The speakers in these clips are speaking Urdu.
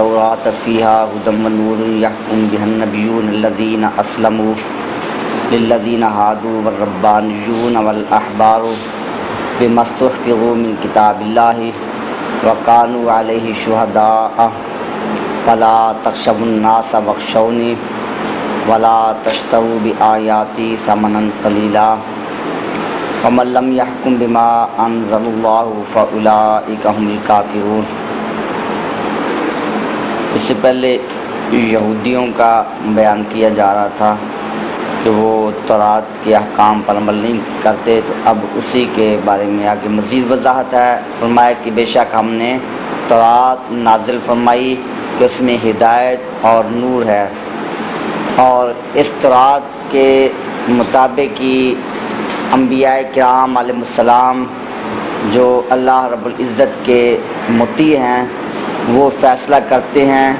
التوراۃ فیہا ھدی ونور یحکم بہا النبیون الذین اسلموا للذین ھادوا والربانیون والاحبار بما استحفظوا من کتاب اللہ وکانوا علیہ شہداء فلا تخشوا الناس واخشونی ولا تشتروا بآیاتی ثمنا قلیلا ومن لم يحكم بما انزل الله فاولئک هم الکافرون۔ اس سے پہلے یہودیوں کا بیان کیا جا رہا تھا کہ وہ تورات کے احکام پر عمل نہیں کرتے، تو اب اسی کے بارے میں آگے مزید وضاحت ہے۔ فرمایا کہ بے شک ہم نے تورات نازل فرمائی کہ اس میں ہدایت اور نور ہے، اور اس تورات کے مطابق ہی انبیاء کرام علیہ السلام جو اللہ رب العزت کے مطیع ہیں وہ فیصلہ کرتے ہیں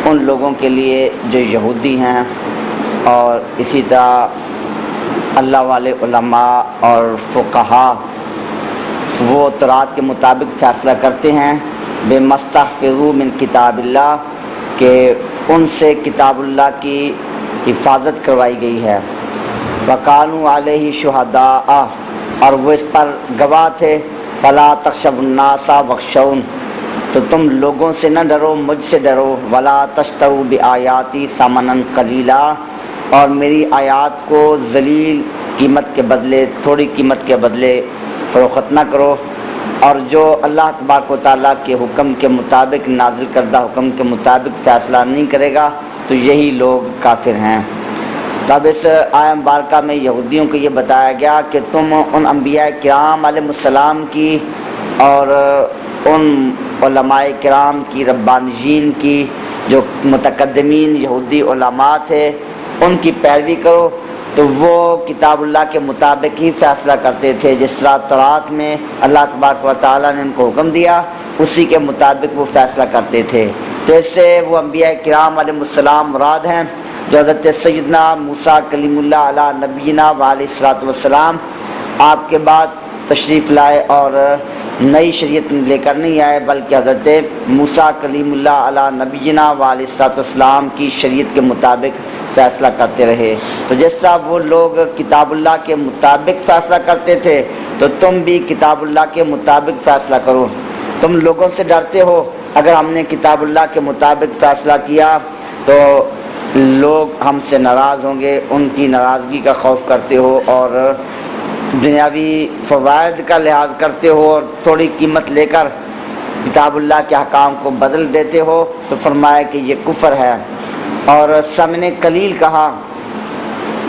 ان لوگوں کے لیے جو یہودی ہیں، اور اسی طرح اللہ والے علماء اور فقہاء وہ تورات کے مطابق فیصلہ کرتے ہیں بے مستحفظوا من کتاب اللہ، کہ ان سے کتاب اللہ کی حفاظت کروائی گئی ہے۔ وَقَانُوا عَلَيْهِ شُهَدَاءَ، اور وہ اس پر گواہ تھے۔ فَلَا تَخْشَوُا النَّاسَ وَاخْشَوْنِ، تو تم لوگوں سے نہ ڈرو، مجھ سے ڈرو۔ وَلَا تَشْتَرُوا بِآیَاتِي ثَمَنًا قَلِيلًا، اور میری آیات کو ذلیل قیمت کے بدلے، تھوڑی قیمت کے بدلے فروخت نہ کرو۔ اور جو اللہ تبارک و تعالیٰ کے حکم کے مطابق، نازل کردہ حکم کے مطابق فیصلہ نہیں کرے گا تو یہی لوگ کافر ہیں۔ تب اس آیہ مبارکہ میں یہودیوں کو یہ بتایا گیا کہ تم ان انبیاء کرام علیہ السلام کی اور ان علماء کرام کی، ربانیین کی، جو متقدمین یہودی علماء تھے ان کی پیروی کرو، تو وہ کتاب اللہ کے مطابق ہی فیصلہ کرتے تھے۔ جس طرح تورات میں اللہ تبارک و تعالیٰ نے ان کو حکم دیا اسی کے مطابق وہ فیصلہ کرتے تھے۔ تو اس سے وہ انبیاء کرام علیہ السلام مراد ہیں جو حضرت سیدنا موسیٰ کلیم اللہ علیہ نبینا وعلیہ الصلوۃ والسلام آپ کے بعد تشریف لائے اور نئی شریعت لے کر نہیں آئے، بلکہ حضرت موسیٰ کلیم اللہ علیہ نبینا وعلیہ الصلوۃ والسلام کی شریعت کے مطابق فیصلہ کرتے رہے۔ تو جیسا وہ لوگ کتاب اللہ کے مطابق فیصلہ کرتے تھے تو تم بھی کتاب اللہ کے مطابق فیصلہ کرو۔ تم لوگوں سے ڈرتے ہو، اگر ہم نے کتاب اللہ کے مطابق فیصلہ کیا تو لوگ ہم سے ناراض ہوں گے، ان کی ناراضگی کا خوف کرتے ہو، اور دنیاوی فوائد کا لحاظ کرتے ہو اور تھوڑی قیمت لے کر کتاب اللہ کے احکام کو بدل دیتے ہو، تو فرمایا کہ یہ کفر ہے۔ اور ثمن قلیل کہا،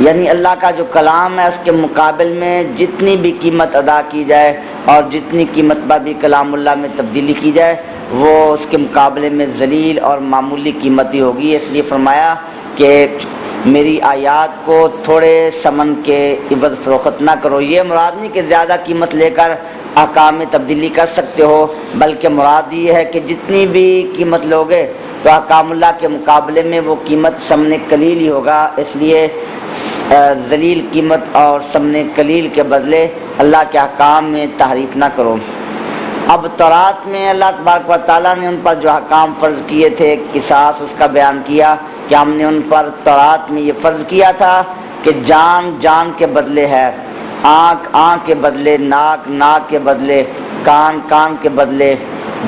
یعنی اللہ کا جو کلام ہے اس کے مقابل میں جتنی بھی قیمت ادا کی جائے اور جتنی قیمت پر بھی کلام اللہ میں تبدیلی کی جائے وہ اس کے مقابلے میں ذلیل اور معمولی قیمتی ہوگی۔ اس لیے فرمایا کہ میری آیات کو تھوڑے ثمن کے عوض فروخت نہ کرو۔ یہ مراد نہیں کہ زیادہ قیمت لے کر احکام میں تبدیلی کر سکتے ہو، بلکہ مراد یہ ہے کہ جتنی بھی قیمت لوگے تو احکام اللہ کے مقابلے میں وہ قیمت ثمن قلیل ہی ہوگا۔ اس لیے ذلیل قیمت اور ثمن قلیل کے بدلے اللہ کے احکام میں تحریف نہ کرو۔ اب تورات میں اللہ تبارک و تعالیٰ نے ان پر جو احکام فرض کیے تھے، قصاص، اس کا بیان کیا کہ ہم نے ان پر تورات میں یہ فرض کیا تھا کہ جان جان کے بدلے ہے، آنکھ آنکھ کے بدلے، ناک ناک کے بدلے، کان کان کے بدلے،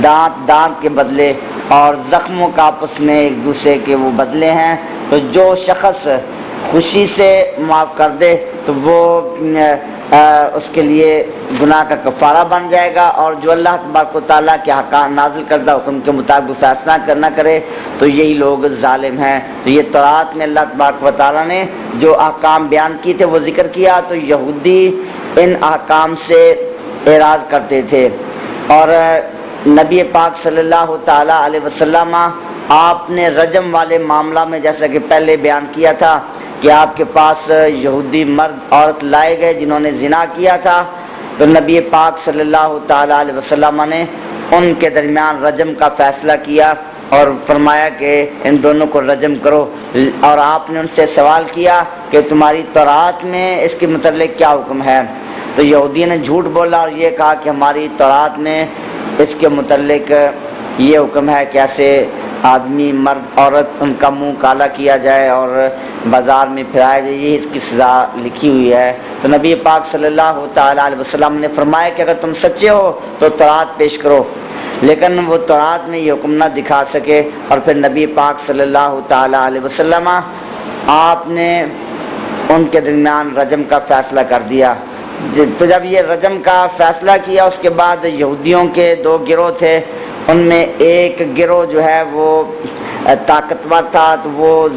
دانت دانت کے بدلے، اور زخموں کا آپس میں ایک دوسرے کے وہ بدلے ہیں۔ تو جو شخص خوشی سے معاف کر دے تو وہ اس کے لیے گناہ کا کفارہ بن جائے گا، اور جو اللہ تبارک و تعالیٰ کے احکام نازل کردہ حکم کے مطابق فیصلہ کرنا کرے تو یہی لوگ ظالم ہیں۔ تو یہ تورات میں اللہ تبارک و تعالیٰ نے جو احکام بیان کیے تھے وہ ذکر کیا، تو یہودی ان احکام سے اعراض کرتے تھے، اور نبی پاک صلی اللہ تعالیٰ علیہ وسلم آپ نے رجم والے معاملہ میں جیسا کہ پہلے بیان کیا تھا کہ آپ کے پاس یہودی مرد عورت لائے گئے جنہوں نے زنا کیا تھا، تو نبی پاک صلی اللہ تعالیٰ علیہ وسلم نے ان کے درمیان رجم کا فیصلہ کیا اور فرمایا کہ ان دونوں کو رجم کرو۔ اور آپ نے ان سے سوال کیا کہ تمہاری تورات میں اس کے متعلق کیا حکم ہے؟ تو یہودی نے جھوٹ بولا اور یہ کہا کہ ہماری تورات میں اس کے متعلق یہ حکم ہے کہ ایسے آدمی مرد عورت ان کا منہ کالا کیا جائے اور بازار میں پھرایا جائے، یہ اس کی سزا لکھی ہوئی ہے۔ تو نبی پاک صلی اللہ تعالیٰ علیہ وسلم نے فرمایا کہ اگر تم سچے ہو تو تورات پیش کرو، لیکن وہ تورات میں یہ حکم نہ دکھا سکے، اور پھر نبی پاک صلی اللہ تعالیٰ علیہ وسلم آپ نے ان کے درمیان رجم کا فیصلہ کر دیا۔ تو جب یہ رجم کا فیصلہ کیا، اس کے بعد یہودیوں کے دو گروہ تھے، ان میں ایک گروہ جو ہے وہ طاقتور تھا، تو وہ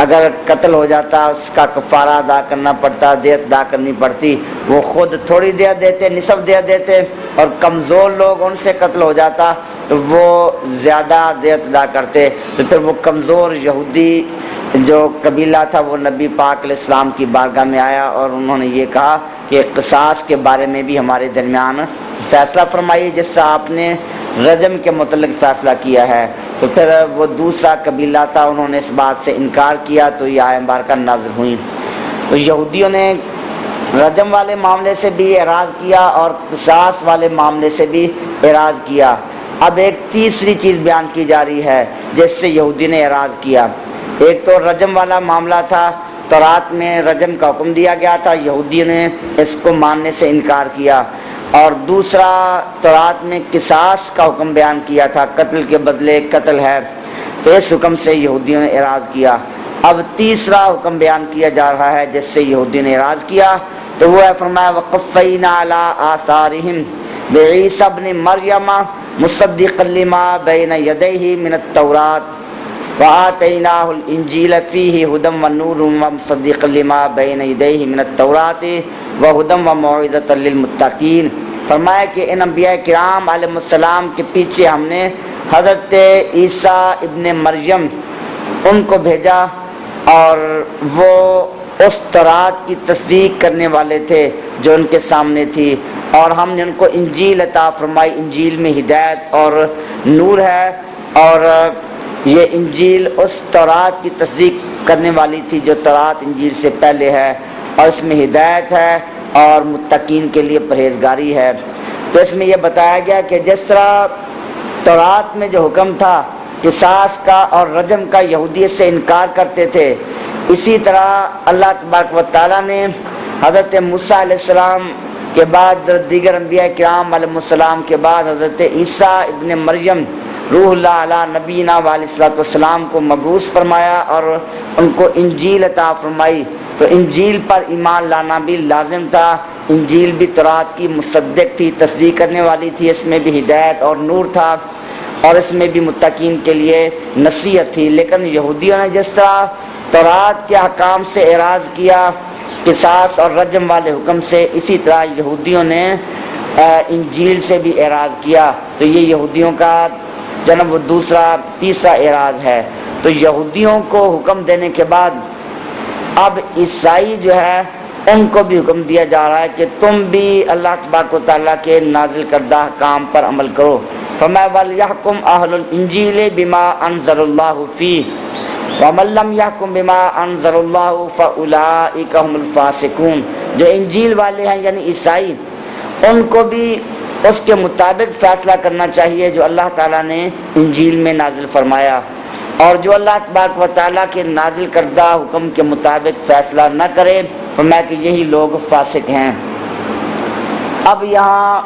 اگر قتل ہو جاتا اس کا کفارہ ادا کرنا پڑتا، دیت ادا کرنی پڑتی، وہ خود تھوڑی دیت دیتے، نصف دیت دیتے، اور کمزور لوگ ان سے قتل ہو جاتا تو وہ زیادہ دیت ادا کرتے۔ تو پھر وہ کمزور یہودی جو قبیلہ تھا وہ نبی پاک علیہ السلام کی بارگاہ میں آیا اور انہوں نے یہ کہا کہ قصاص کے بارے میں بھی ہمارے درمیان فیصلہ فرمائیے جس سے آپ نے رجم کے متعلق فیصلہ کیا ہے۔ تو پھر وہ دوسرا قبیلہ تھا، انہوں نے اس بات سے انکار کیا، تو یہ آیت مبارکہ نازل ہوئی۔ تو یہودیوں نے رجم والے معاملے سے بھی اعراض کیا اور قصاص والے معاملے سے بھی اعراض کیا۔ اب ایک تیسری چیز بیان کی جا رہی ہے جس سے یہودی نے اعراض کیا۔ ایک تو رجم والا معاملہ تھا، تورات میں رجم کا حکم دیا گیا تھا، یہودی نے اس کو ماننے سے انکار کیا، اور دوسرا تورات میں قصاص کا حکم بیان کیا تھا، قتل کے بدلے قتل ہے، تو اس حکم سے یہودیوں نے اعراض کیا۔ اب تیسرا حکم بیان کیا جا رہا ہے جس سے یہودی نے اعراض کیا، تو وہ ہے فرمایا وَقَفَّيْنَا عَلَىٰ آثَارِهِمْ بِعِيسَى ابْنِ مَرْيَمَ مُصَدِّقًا لِمَا بَيْنَ يَدَيْهِ مِنَ التَّوْرَاةِ وَآتَيْنَاهُ الْإِنْجِيلَ فِيهِ هُدًى وَنُورٌ وَمُصَدِّقًا لِمَا بَيْنَ يَدَيْهِ مِنَ التَّوْرَاةِ وَهُدًى وَمَوْعِظَةً لِلْمُتَّقِينَ۔ فرمایا کہ ان انبیاء کرام علیہ السلام کے پیچھے ہم نے حضرت عیسیٰ ابن مریم ان کو بھیجا، اور وہ اس تورات کی تصدیق کرنے والے تھے جو ان کے سامنے تھی، اور ہم نے ان کو انجیل عطا فرمائی، انجیل میں ہدایت اور نور ہے، اور یہ انجیل اس تورات کی تصدیق کرنے والی تھی جو تورات انجیل سے پہلے ہے، اور اس میں ہدایت ہے اور متقین کے لیے پرہیزگاری ہے۔ تو اس میں یہ بتایا گیا کہ جس طرح تورات میں جو حکم تھا قصاص کا اور رجم کا، یہودی اس سے انکار کرتے تھے، اسی طرح اللہ تبارک و تعالیٰ نے حضرت موسیٰ علیہ السلام کے بعد دیگر انبیاء کرام علیہ السلام کے بعد حضرت عیسیٰ ابن مریم روح اللہ علیہ نبینا علیہ السلام کو مبعوث فرمایا اور ان کو انجیل عطا فرمائی۔ تو انجیل پر ایمان لانا بھی لازم تھا، انجیل بھی تورات کی مصدق تھی، تصدیق کرنے والی تھی، اس میں بھی ہدایت اور نور تھا، اور اس میں بھی متقین کے لیے نصیحت تھی۔ لیکن یہودیوں نے جس طرح تورات کے احکام سے اعراض کیا قصاص اور رجم والے حکم سے، اسی طرح یہودیوں نے انجیل سے بھی اعراض کیا۔ تو یہ یہودیوں کا جناب وہ تیسرا اعراض ہے۔ تو یہودیوں کو حکم دینے کے بعد اب عیسائی جو ہے ان کو بھی حکم دیا جا رہا ہے کہ تم بھی اللہ تبارک و تعالیٰ کے نازل کردہ احکام پر عمل کرو۔ فرمایا وَلْيَحْكُمْ أَهْلُ الْإِنْجِيلِ بِمَا أَنزَلَ اللَّهُ فِيهِ وَمَن لَّمْ يَحْكُم بِمَا أَنزَلَ اللَّهُ فَأُولَٰئِكَ هُمُ الْفَاسِقُونَ۔ جو انجیل والے ہیں یعنی عیسائی، ان کو بھی اس کے مطابق فیصلہ کرنا چاہیے جو اللہ تعالیٰ نے انجیل میں نازل فرمایا، اور جو اللہ تبارک و تعالیٰ کے نازل کردہ حکم کے مطابق فیصلہ نہ کرے، فرمایا کہ یہی لوگ فاسق ہیں۔ اب یہاں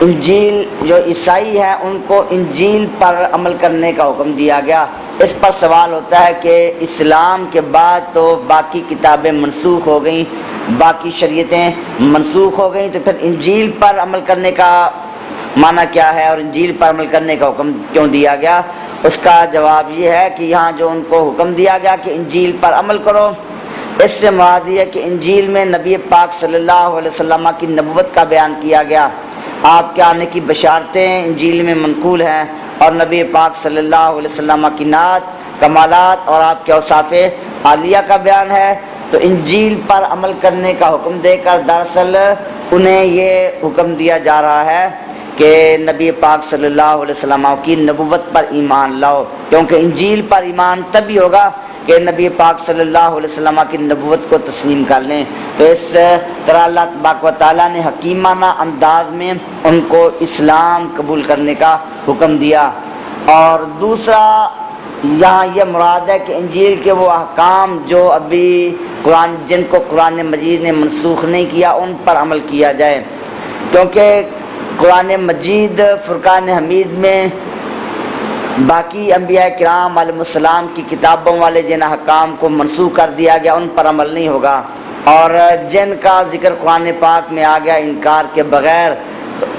انجیل جو عیسائی ہیں ان کو انجیل پر عمل کرنے کا حکم دیا گیا۔ اس پر سوال ہوتا ہے کہ اسلام کے بعد تو باقی کتابیں منسوخ ہو گئیں، باقی شریعتیں منسوخ ہو گئیں، تو پھر انجیل پر عمل کرنے کا معنی کیا ہے اور انجیل پر عمل کرنے کا حکم کیوں دیا گیا؟ اس کا جواب یہ ہے کہ یہاں جو ان کو حکم دیا گیا کہ انجیل پر عمل کرو، اس سے مراد یہ ہے کہ انجیل میں نبی پاک صلی اللہ علیہ وسلم کی نبوت کا بیان کیا گیا، آپ کے آنے کی بشارتیں انجیل میں منقول ہیں، اور نبی پاک صلی اللہ علیہ وسلم کی نعت، کمالات اور آپ کے اوصاف عالیہ کا بیان ہے۔ تو انجیل پر عمل کرنے کا حکم دے کر دراصل انہیں یہ حکم دیا جا رہا ہے کہ نبی پاک صلی اللہ علیہ وسلم کی نبوت پر ایمان لاؤ، کیونکہ انجیل پر ایمان تبھی ہوگا کہ نبی پاک صلی اللہ علیہ وسلم کی نبوت کو تسلیم کر لیں۔ تو اس طرح اللہ تبارک و تعالیٰ نے حکیمانہ انداز میں ان کو اسلام قبول کرنے کا حکم دیا۔ اور دوسرا یہاں یہ مراد ہے کہ انجیل کے وہ احکام جو ابھی جن کو قرآن مجید نے منسوخ نہیں کیا ان پر عمل کیا جائے، کیونکہ قرآن مجید فرقان حمید میں باقی انبیاء کرام علیہ السلام کی کتابوں والے جن احکام کو منسوخ کر دیا گیا ان پر عمل نہیں ہوگا، اور جن کا ذکر قرآن پاک میں آ گیا انکار کے بغیر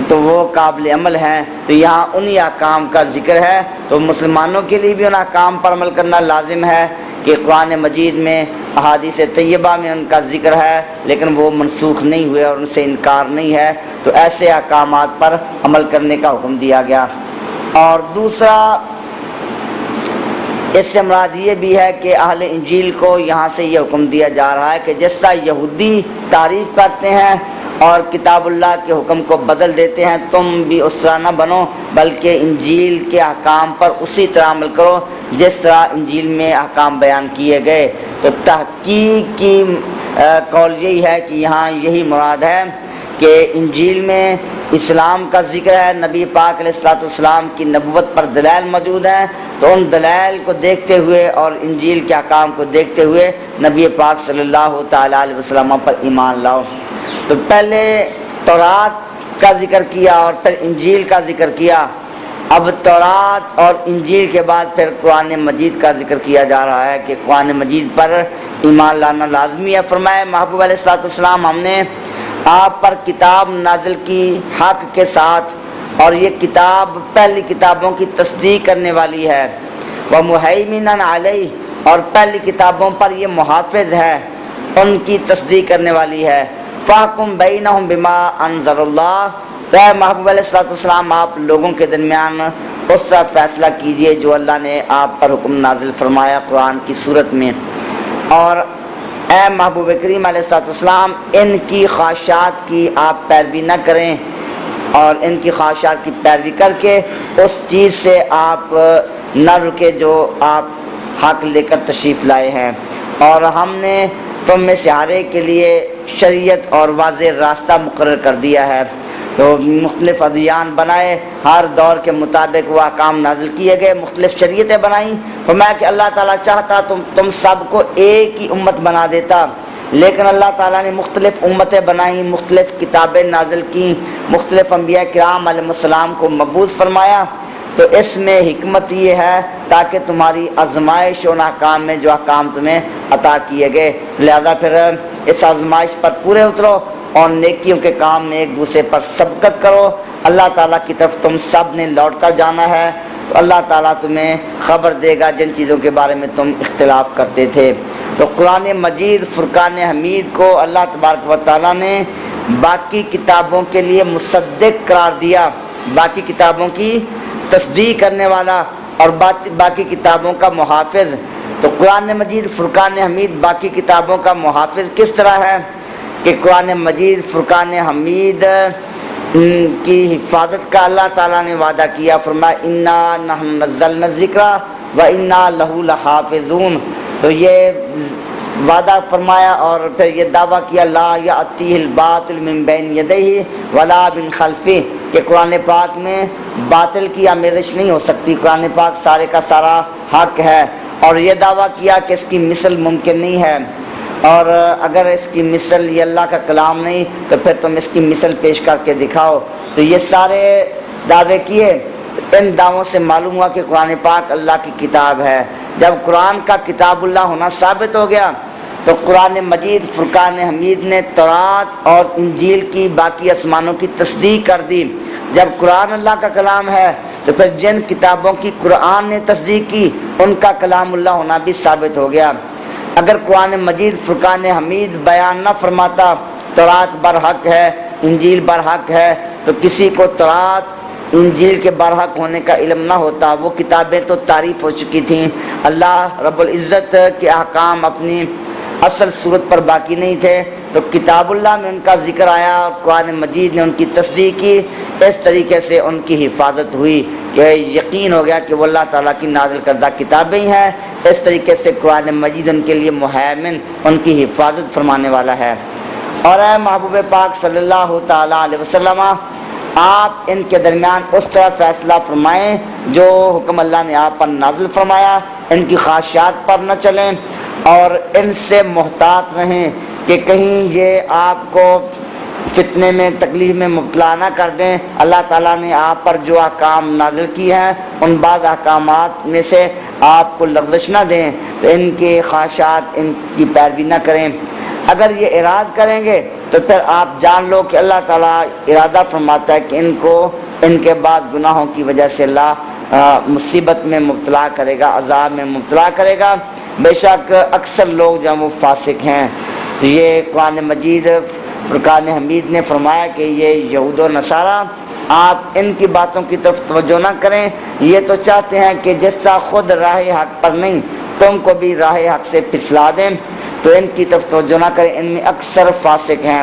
تو وہ قابل عمل ہیں۔ تو یہاں انہی احکام کا ذکر ہے، تو مسلمانوں کے لیے بھی ان احکام پر عمل کرنا لازم ہے کہ قرآن مجید میں احادیث طیبہ میں ان کا ذکر ہے لیکن وہ منسوخ نہیں ہوئے اور ان سے انکار نہیں ہے، تو ایسے احکامات پر عمل کرنے کا حکم دیا گیا۔ اور دوسرا اس سے مراد یہ بھی ہے کہ اہل انجیل کو یہاں سے یہ حکم دیا جا رہا ہے کہ جس طرح یہودی تعریف کرتے ہیں اور کتاب اللہ کے حکم کو بدل دیتے ہیں، تم بھی اس طرح نہ بنو بلکہ انجیل کے احکام پر اسی طرح عمل کرو جس طرح انجیل میں احکام بیان کیے گئے۔ تو تحقیق کی قول یہی ہے کہ یہاں یہی مراد ہے کہ انجیل میں اسلام کا ذکر ہے، نبی پاک علیہ الصلوۃ والسلام کی نبوت پر دلائل موجود ہیں، تو ان دلائل کو دیکھتے ہوئے اور انجیل کے احکام کو دیکھتے ہوئے نبی پاک صلی اللہ تعالیٰ علیہ وسلم پر ایمان لاؤ۔ تو پہلے تورات کا ذکر کیا اور پھر انجیل کا ذکر کیا، اب تورات اور انجیل کے بعد پھر قرآن مجید کا ذکر کیا جا رہا ہے کہ قرآن مجید پر ایمان لانا لازمی ہے۔ فرمایا محبوب علیہ الصلوۃ والسلام ہم نے آپ پر کتاب نازل کی حق کے ساتھ، اور یہ کتاب پہلی کتابوں کی تصدیق کرنے والی ہے، وَمُهَيْمِنًا عَلَيْهِ، اور پہلی کتابوں پر یہ محافظ ہے، ان کی تصدیق کرنے والی ہے۔ فَاحْكُم بَيْنَهُم بِمَا أَنزَلَ اللَّهُ، اے محبوب علیہ الصلوۃ والسلام آپ لوگوں کے درمیان اس کا فیصلہ کیجئے جو اللہ نے آپ پر حکم نازل فرمایا قرآن کی صورت میں، اور اے محبوب کریم علیہ الصلوۃ والسلام ان کی خواہشات کی آپ پیروی نہ کریں، اور ان کی خواہشات کی پیروی کر کے اس چیز سے آپ نہ رکے جو آپ حق لے کر تشریف لائے ہیں، اور ہم نے تم میں سے ہر ایک کے لیے شریعت اور واضح راستہ مقرر کر دیا ہے۔ تو مختلف ادیان بنائے، ہر دور کے مطابق وہ احکام نازل کیے گئے، مختلف شریعتیں بنائیں۔ فرمایا کہ اللہ تعالیٰ چاہتا تم سب کو ایک ہی امت بنا دیتا، لیکن اللہ تعالیٰ نے مختلف امتیں بنائیں، مختلف کتابیں نازل کیں، مختلف انبیاء کرام علیہ السلام کو مبعوث فرمایا۔ تو اس میں حکمت یہ ہے تاکہ تمہاری آزمائش ان احکام میں جو احکام تمہیں عطا کیے گئے، لہذا پھر اس آزمائش پر پورے اترو اور نیکیوں کے کام میں ایک دوسرے پر سبقت کرو۔ اللہ تعالیٰ کی طرف تم سب نے لوٹ کر جانا ہے، تو اللہ تعالیٰ تمہیں خبر دے گا جن چیزوں کے بارے میں تم اختلاف کرتے تھے۔ تو قرآن مجید فرقان حمید کو اللہ تبارک و تعالیٰ نے باقی کتابوں کے لیے مصدق قرار دیا، باقی کتابوں کی تصدیق کرنے والا اور باقی کتابوں کا محافظ۔ تو قرآن مجید فرقان حمید باقی کتابوں کا محافظ کس طرح ہے کہ قرآن مجید فرقان حمید کی حفاظت کا اللہ تعالیٰ نے وعدہ کیا، فرمایا انا نحن نزلنا الذکر وانا لہ لحافظون۔ تو یہ وعدہ فرمایا اور پھر یہ دعویٰ کیا لا یأتیہ الباطل من بین یدیہ ولا من خلفہ، کہ قرآن پاک میں باطل کی آمیزش نہیں ہو سکتی، قرآن پاک سارے کا سارا حق ہے، اور یہ دعویٰ کیا کہ اس کی مثل ممکن نہیں ہے، اور اگر اس کی مثل یہ اللہ کا کلام نہیں تو پھر تم اس کی مثل پیش کر کے دکھاؤ۔ تو یہ سارے دعوے کیے، ان دعووں سے معلوم ہوا کہ قرآن پاک اللہ کی کتاب ہے۔ جب قرآن کا کتاب اللہ ہونا ثابت ہو گیا تو قرآن مجید فرقان حمید نے تورات اور انجیل کی باقی آسمانوں کی تصدیق کر دی۔ جب قرآن اللہ کا کلام ہے تو پھر جن کتابوں کی قرآن نے تصدیق کی ان کا کلام اللہ ہونا بھی ثابت ہو گیا۔ اگر قرآن مجید فرقان حمید بیان نہ فرماتا تورات برحق ہے انجیل برحق ہے تو کسی کو تورات انجیل کے برحق ہونے کا علم نہ ہوتا، وہ کتابیں تو تعریف ہو چکی تھیں۔ اللہ رب العزت کے احکام اپنی اصل صورت پر باقی نہیں تھے، تو کتاب اللہ میں ان کا ذکر آیا اور قرآن مجید نے ان کی تصدیق کی، اس طریقے سے ان کی حفاظت ہوئی کہ یقین ہو گیا کہ وہ اللہ تعالیٰ کی نازل کردہ کتابیں ہی ہیں۔ اس طریقے سے قرآن مجید ان کے لیے محیمن، ان کی حفاظت فرمانے والا ہے۔ اور اے محبوب پاک صلی اللہ تعالیٰ علیہ وسلم، آپ ان کے درمیان اس طرح فیصلہ فرمائیں جو حکم اللہ نے آپ پر نازل فرمایا، ان کی خواہشات پر نہ چلیں اور ان سے محتاط رہیں کہ کہیں یہ آپ کو فتنے میں، تکلیف میں مبتلا نہ کر دیں۔ اللہ تعالیٰ نے آپ پر جو احکام نازل کی ہیں ان بعض احکامات میں سے آپ کو لغزش نہ دیں، تو ان کے خواہشات، ان کی پیروی نہ کریں۔ اگر یہ اعراض کریں گے تو پھر آپ جان لو کہ اللہ تعالیٰ ارادہ فرماتا ہے کہ ان کو ان کے بعد گناہوں کی وجہ سے اللہ مصیبت میں مبتلا کرے گا، عذاب میں مبتلا کرے گا۔ بے شک اکثر لوگ جو وہ فاسق ہیں۔ تو یہ قرآن مجید فرقان حمید نے فرمایا کہ یہ یہود و نصارہ، آپ ان کی باتوں کی طرف توجہ نہ کریں، یہ تو چاہتے ہیں کہ جس طرح خود راہ حق پر نہیں تم کو بھی راہ حق سے پھسلا دیں، تو ان کی طرف توجہ نہ کریں، ان میں اکثر فاسق ہیں۔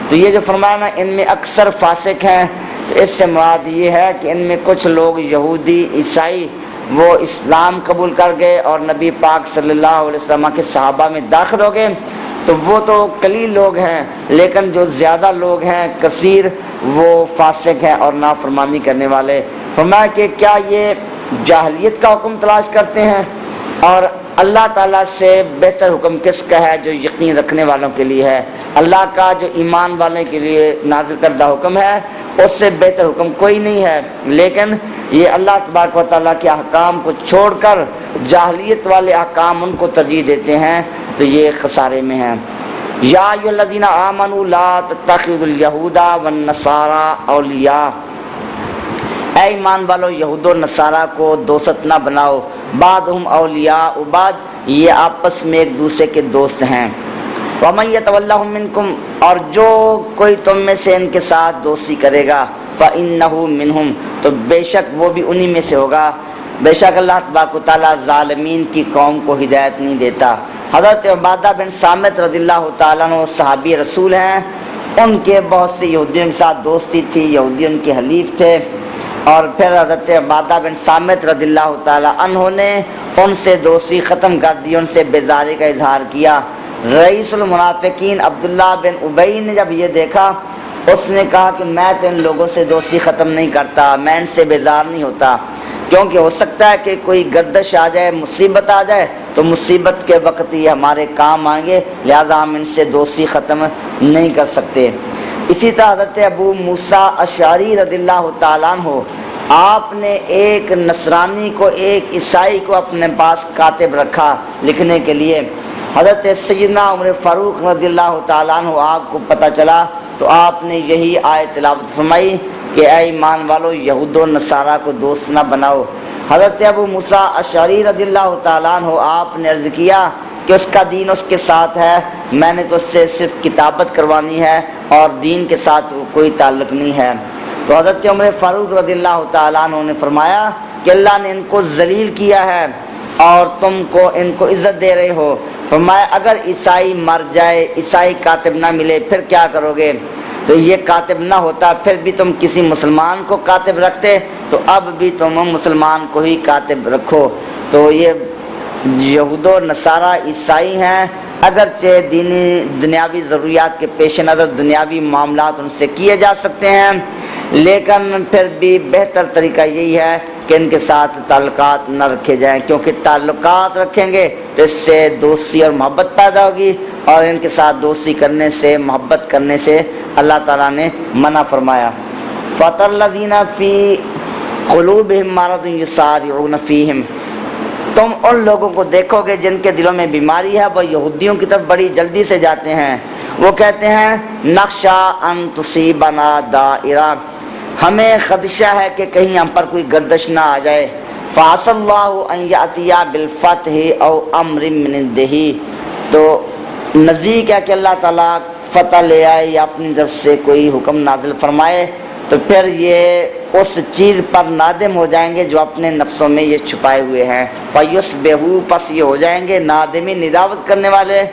تو یہ جو فرمایا نا ان میں اکثر فاسق ہیں، تو اس سے مراد یہ ہے کہ ان میں کچھ لوگ یہودی عیسائی وہ اسلام قبول کر گئے اور نبی پاک صلی اللہ علیہ وسلم کے صحابہ میں داخل ہو گئے، تو وہ تو قلیل لوگ ہیں، لیکن جو زیادہ لوگ ہیں کثیر، وہ فاسق ہیں اور نافرمانی کرنے والے۔ فرمایا کہ کیا یہ جاہلیت کا حکم تلاش کرتے ہیں، اور اللہ تعالیٰ سے بہتر حکم کس کا ہے جو یقین رکھنے والوں کے لیے ہے؟ اللہ کا جو ایمان والے کے لیے نازل کردہ حکم ہے اس سے بہتر حکم کوئی نہیں ہے، لیکن یہ اللہ تبارک و تعالیٰ کے احکام کو چھوڑ کر جاہلیت والے احکام ان کو ترجیح دیتے ہیں، تو یہ خسارے میں ہیں۔ یا ایھا الذین آمنوا لا تتخذوا اليہود والنصارى اولیاء، اے ایمان والو یہود و نصارہ کو دوست نہ بناؤ، بعضهم اولیاء بعض، یہ آپس میں ایک دوسرے کے دوست ہیں۔ ومن یتولہم منکم، اور جو کوئی تم میں سے ان کے ساتھ دوستی کرے گا، فإنہ منہم، تو بے شک وہ بھی انہی میں سے ہوگا۔ بے شک اللہ تبارک و تعالیٰ ظالمین کی قوم کو ہدایت نہیں دیتا۔ حضرت عبادہ بن صامت رضی اللہ تعالیٰ عنہ صحابی رسول ہیں، ان کے بہت سے یہودیوں کے ساتھ دوستی تھی، یہودی ان کے حلیف تھے، اور پھر حضرت عبادہ بن صامت رضی اللہ تعالیٰ عنہ نے ان سے دوستی ختم کر دی، ان سے بیزاری کا اظہار کیا۔ رئیس المنافقین عبداللہ بن ابی نے جب یہ دیکھا، اس نے کہا کہ میں تو ان لوگوں سے دوستی ختم نہیں کرتا، میں ان سے بیزار نہیں ہوتا، کیونکہ ہو سکتا ہے کہ کوئی گردش آ جائے، مصیبت آ جائے، تو مصیبت کے وقت یہ ہمارے کام آئیں گے، لہذا ہم ان سے دوستی ختم نہیں کر سکتے۔ اسی طرح حضرت ابو موسیٰ اشعری رضی اللہ تعالیٰ عنہ، آپ نے ایک نصرانی کو، ایک عیسائی کو اپنے پاس کاتب رکھا لکھنے کے لیے۔ حضرت سیدنا عمر فاروق رضی اللہ تعالیٰ عنہ آپ کو پتہ چلا تو آپ نے یہی آیت تلاوت فرمائی کہ اے ایمان والو یہود و نصارہ کو دوست نہ بناؤ۔ حضرت ابو موسیٰ اشعری رضی اللہ تعالیٰ عنہ آپ نے عرض کیا کہ اس کا دین اس کے ساتھ ہے، میں نے تو اس سے صرف کتابت کروانی ہے اور دین کے ساتھ کوئی تعلق نہیں ہے۔ تو حضرت عمر فاروق رضی اللہ تعالیٰ عنہ نے فرمایا کہ اللہ نے ان کو ذلیل کیا ہے اور تم کو ان کو عزت دے رہے ہو۔ فرمایا اگر عیسائی مر جائے، عیسائی کاتب نہ ملے، پھر کیا کرو گے؟ تو یہ کاتب نہ ہوتا پھر بھی تم کسی مسلمان کو کاتب رکھتے، تو اب بھی تم مسلمان کو ہی کاتب رکھو۔ تو یہ یہود و نصارہ عیسائی ہیں، اگرچہ دینی دنیاوی ضروریات کے پیش نظر دنیاوی معاملات ان سے کیے جا سکتے ہیں، لیکن پھر بھی بہتر طریقہ یہی ہے کہ ان کے ساتھ تعلقات نہ رکھے جائیں، کیونکہ تعلقات رکھیں گے تو اس سے دوستی اور محبت پیدا ہوگی، اور ان کے ساتھ دوستی کرنے سے، محبت کرنے سے اللہ تعالیٰ نے منع فرمایا۔ فَتَرَى الَّذِينَ فِي قُلُوبِهِم مَّرَضٌ يُسَارِعُونَ فِيهِم، تم ان لوگوں کو دیکھو گے جن کے دلوں میں بیماری ہے، وہ یہودیوں کی طرف بڑی جلدی سے جاتے ہیں۔ وہ کہتے ہیں نخشا ان تصیبنا دائرہ، ہمیں خدشہ ہے کہ کہیں ہم پر کوئی گردش نہ آ جائے۔ فَعَسَى اللَّهُ أَن يَأْتِيَ بِالْفَتْحِ أَوْ أَمْرٍ مِّنْ عِندِهِ، تو نزدیک ہے کہ اللہ تعالیٰ فتح لے آئے یا اپنی طرف سے کوئی حکم نازل فرمائے، تو پھر یہ اس چیز پر نادم ہو جائیں گے جو اپنے نفسوں میں یہ چھپائے ہوئے ہیں۔ فَيُصْبِحُوا، پس یہ ہو جائیں گے نادمی، ندامت کرنے والے،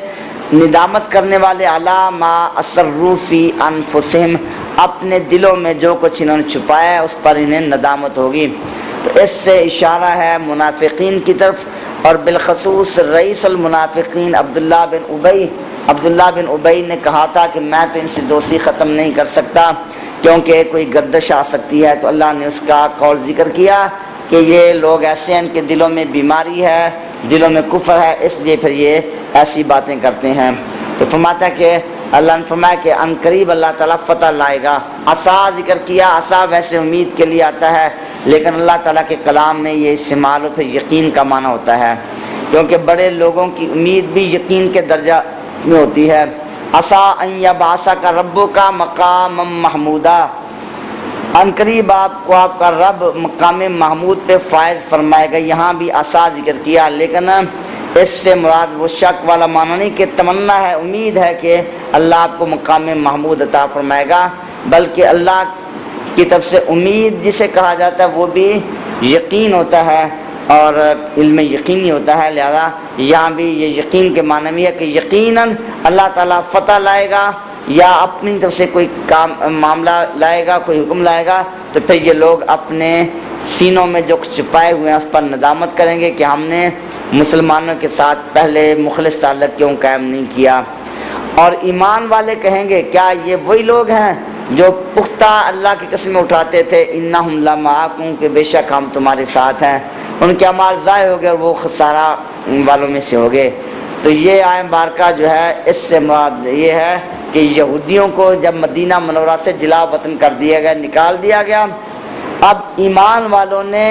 ندامت کرنے والے علی ما اسروا فی انفسہم، اپنے دلوں میں جو کچھ انہوں نے چھپایا ہے اس پر انہیں ندامت ہوگی۔ تو اس سے اشارہ ہے منافقین کی طرف، اور بالخصوص رئیس المنافقین عبداللہ بن ابی نے کہا تھا کہ میں تو ان سے دوستی ختم نہیں کر سکتا کیونکہ کوئی گردش آ سکتی ہے، تو اللہ نے اس کا قول ذکر کیا کہ یہ لوگ ایسے ہیں، ان کے دلوں میں بیماری ہے، دلوں میں کفر ہے، اس لیے پھر یہ ایسی باتیں کرتے ہیں۔ تو فرماتا ہے کہ اللہ نے فرمایا کہ ان قریب اللہ تعالیٰ فتح لائے گا۔ عسا ذکر کیا، عسا ویسے امید کے لیے آتا ہے، لیکن اللہ تعالیٰ کے کلام میں یہ استعمال ہو پھر یقین کا معنی ہوتا ہے، کیونکہ بڑے لوگوں کی امید بھی یقین کے درجہ میں ہوتی ہے۔ عسا ان یبعثک ربک مقاما محمودا، ان قریب آپ کا رب مقام محمود پہ فائز فرمائے گا۔ یہاں بھی عسا ذکر کیا، لیکن اس سے مراد وہ شک والا معنی نہیں کہ تمنا ہے، امید ہے کہ اللہ آپ کو مقام محمود عطا فرمائے گا، بلکہ اللہ کی طرف سے امید جسے کہا جاتا ہے وہ بھی یقین ہوتا ہے اور علم یقینی ہوتا ہے، لہذا یہاں بھی یہ یقین کے معنی میں ہے کہ یقیناً اللہ تعالیٰ فتح لائے گا یا اپنی طرف سے کوئی کام معاملہ لائے گا، کوئی حکم لائے گا، تو پھر یہ لوگ اپنے سینوں میں جو چھپائے ہوئے ہیں اس پر ندامت کریں گے کہ ہم نے مسلمانوں کے ساتھ پہلے مخلص تعلق کیوں قائم نہیں کیا۔ اور ایمان والے کہیں گے کیا یہ وہی لوگ ہیں جو پختہ اللہ کی قسمیں اٹھاتے تھے انہم لمعکم، کہ بے شک ہم تمہارے ساتھ ہیں، ان کے اعمال ضائع ہو گئے اور وہ خسارہ والوں میں سے ہو گئے۔ تو یہ آئے مبارکہ جو ہے اس سے مراد یہ ہے کہ یہودیوں کو جب مدینہ منورہ سے جلا وطن کر دیا گیا، نکال دیا گیا، اب ایمان والوں نے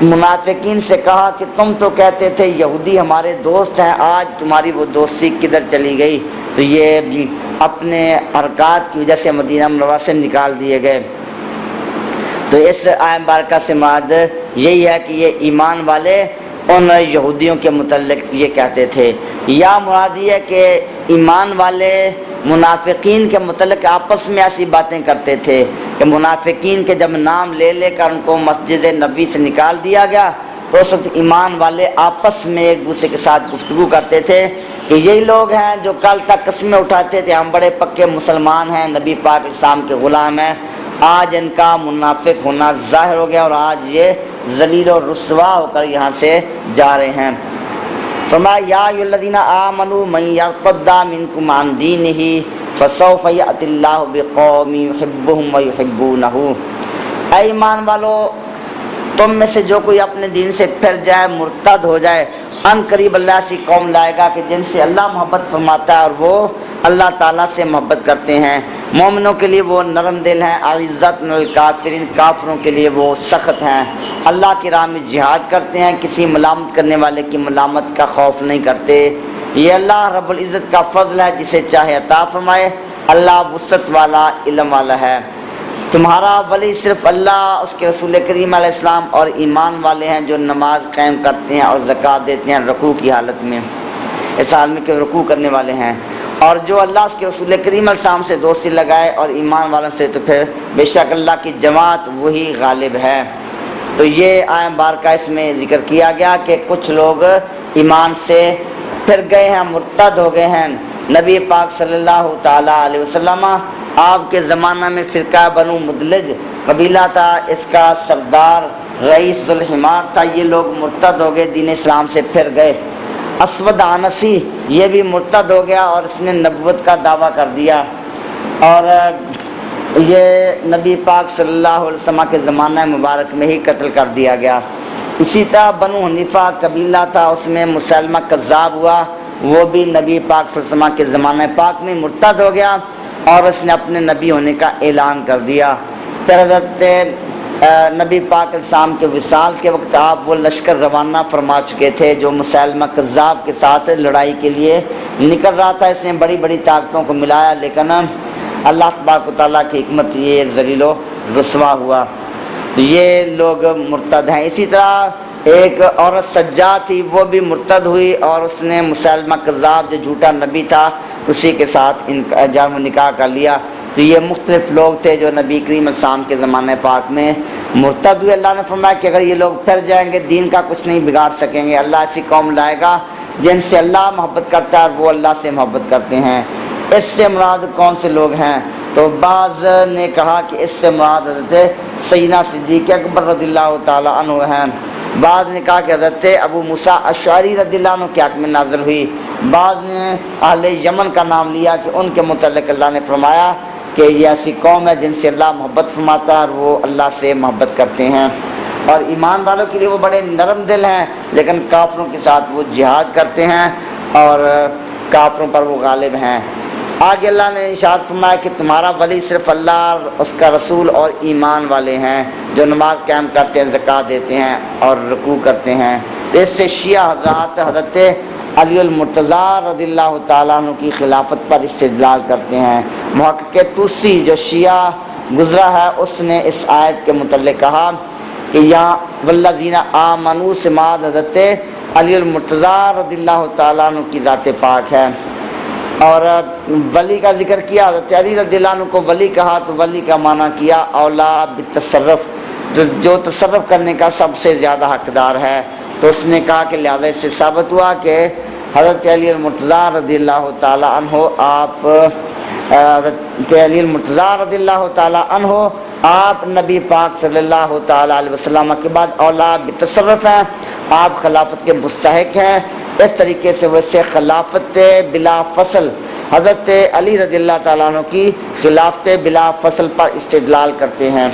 منافقین سے کہا کہ تم تو کہتے تھے یہودی ہمارے دوست ہیں، آج تمہاری وہ دوستی کدھر چلی گئی؟ تو یہ اپنے حرکات کی وجہ سے مدینہ منورہ سے نکال دیے گئے۔ تو اس آیت مبارکہ سے مراد یہی ہے کہ یہ ایمان والے ان یہودیوں کے متعلق یہ کہتے تھے، یا مراد یہ ہے کہ ایمان والے منافقین کے متعلق آپس میں ایسی باتیں کرتے تھے کہ منافقین کے جب نام لے لے کر ان کو مسجد نبی سے نکال دیا گیا تو اس وقت ایمان والے آپس میں ایک دوسرے کے ساتھ گفتگو کرتے تھے کہ یہی لوگ ہیں جو کل تک قسمیں اٹھاتے تھے ہم بڑے پکے مسلمان ہیں، نبی پاک اسلام کے غلام ہیں، آج ان کا منافق ہونا ظاہر ہو گیا اور آج یہ ذلیل و رسوا ہو کر یہاں سے جا رہے ہیں۔ فرمایا یا ایھا الذین آمنوا من یرتد منکم عن دینہ فسوف یأتی اللہ بقوم یحبهم ویحبونہ، اے ایمان والو تم میں سے جو کوئی اپنے دین سے پھر جائے، مرتد ہو جائے، ان قریب اللہ ایسی قوم لائے گا کہ جن سے اللہ محبت فرماتا ہے اور وہ اللہ تعالیٰ سے محبت کرتے ہیں۔ مومنوں کے لیے وہ نرم دل ہیں، عزت للکافرین، کافروں کے لیے وہ سخت ہیں، اللہ کی راہ میں جہاد کرتے ہیں، کسی ملامت کرنے والے کی ملامت کا خوف نہیں کرتے۔ یہ اللہ رب العزت کا فضل ہے، جسے چاہے عطا فرمائے، اللہ وسعت والا، علم والا ہے۔ تمہارا ولی صرف اللہ، اس کے رسول کریم علیہ السلام اور ایمان والے ہیں جو نماز قائم کرتے ہیں اور زکوٰۃ دیتے ہیں رکوع کی حالت میں، اس حال میں کہ رکوع کرنے والے ہیں، اور جو اللہ اس کے رسول کریم علیہ السلام سے دوستی لگائے اور ایمان والوں سے، تو پھر بے شک اللہ کی جماعت وہی غالب ہے۔ تو یہ آیت مبارکہ اس میں ذکر کیا گیا کہ کچھ لوگ ایمان سے پھر گئے ہیں، مرتد ہو گئے ہیں۔ نبی پاک صلی اللہ تعالی علیہ وسلم آپ کے زمانہ میں فرقہ بنو مدلج قبیلہ تھا، اس کا سردار رئیس ذوالحمار تھا، یہ لوگ مرتد ہو گئے، دین اسلام سے پھر گئے۔ اسود عنسی یہ بھی مرتد ہو گیا اور اس نے نبوت کا دعویٰ کر دیا، اور یہ نبی پاک صلی اللہ علیہ وسلم کے زمانہ مبارک میں ہی قتل کر دیا گیا۔ اسی طرح بنو حنیفہ قبیلہ تھا، اس میں مسلمہ کذاب ہوا، وہ بھی نبی پاک صلی اللہ علیہ وسلم کے زمانہ پاک میں مرتد ہو گیا اور اس نے اپنے نبی ہونے کا اعلان کر دیا۔ پھر حضرت نبی پاک علیہ السلام کے وصال کے وقت آپ وہ لشکر روانہ فرما چکے تھے جو مسلمہ کذاب کے ساتھ لڑائی کے لیے نکل رہا تھا، اس نے بڑی بڑی طاقتوں کو ملایا، لیکن اللہ تبارک و تعالیٰ کی حکمت یہ ذلیل و رسوا ہوا، یہ لوگ مرتد ہیں۔ اسی طرح ایک عورت سجاد تھی، وہ بھی مرتد ہوئی اور اس نے مسلمہ کذاب جو جھوٹا نبی تھا اسی کے ساتھ جام نکاح کر لیا۔ تو یہ مختلف لوگ تھے جو نبی کریم علیہ السلام کے زمانے پاک میں مرتد ہوئے۔ اللہ نے فرمایا کہ اگر یہ لوگ پھر جائیں گے دین کا کچھ نہیں بگاڑ سکیں گے، اللہ ایسی قوم لائے گا جن سے اللہ محبت کرتا ہے وہ اللہ سے محبت کرتے ہیں۔ اس سے مراد کون سے لوگ ہیں؟ تو بعض نے کہا کہ اس سے مراد حضرت سیدنا صدیق اکبر رضی اللہ تعالی عنہ ہیں، بعض نے کہا کہ حضرت ابو موسیٰ اشعری رضی اللہ عنہ کے حق میں نازل ہوئی، بعض نے اہل یمن کا نام لیا کہ ان کے متعلق اللہ نے فرمایا کہ یہ ایسی قوم ہے جن سے اللہ محبت فرماتا ہے اور وہ اللہ سے محبت کرتے ہیں، اور ایمان والوں کے لیے وہ بڑے نرم دل ہیں، لیکن کافروں کے ساتھ وہ جہاد کرتے ہیں اور کافروں پر وہ غالب ہیں۔ آگے اللہ نے ارشاد فرمایا کہ تمہارا ولی صرف اللہ اور اس کا رسول اور ایمان والے ہیں جو نماز قائم کرتے ہیں، زکوٰۃ دیتے ہیں اور رکوع کرتے ہیں۔ تو اس سے شیعہ حضرات حضرت علی المرتضیٰ رضی اللہ تعالیٰ عنہ کی خلافت پر استدلال کرتے ہیں۔ محقق طوسی جو شیعہ گزرا ہے اس نے اس آیت کے متعلق کہا کہ یہاں والذین آمنوا سے مراد حضرت علی المرتضیٰ رضی اللہ تعالیٰ عنہ کی ذات پاک ہے، اور ولی کا ذکر کیا، حضرت علی رضی اللہ عنہ کو ولی کہا تو ولی کا معنی کیا اولا بالتصرف، جو تصرف کرنے کا سب سے زیادہ حقدار ہے۔ تو اس نے کہا کہ لہذا اس سے ثابت ہوا کہ حضرت علی المرتضیٰ رضی اللہ تعالی عنہ حضرت علی المرتضیٰ رضی اللہ تعالی عنہ آپ نبی پاک صلی اللہ تعالی علیہ وسلم کے بعد اولا بالتصرف ہیں، آپ خلافت کے مستحق ہیں۔ اس طریقے سے وہ سے خلافت بلا فصل حضرت علی رضی اللہ تعالیٰ عنہ کی خلافت بلا فصل پر استدلال کرتے ہیں،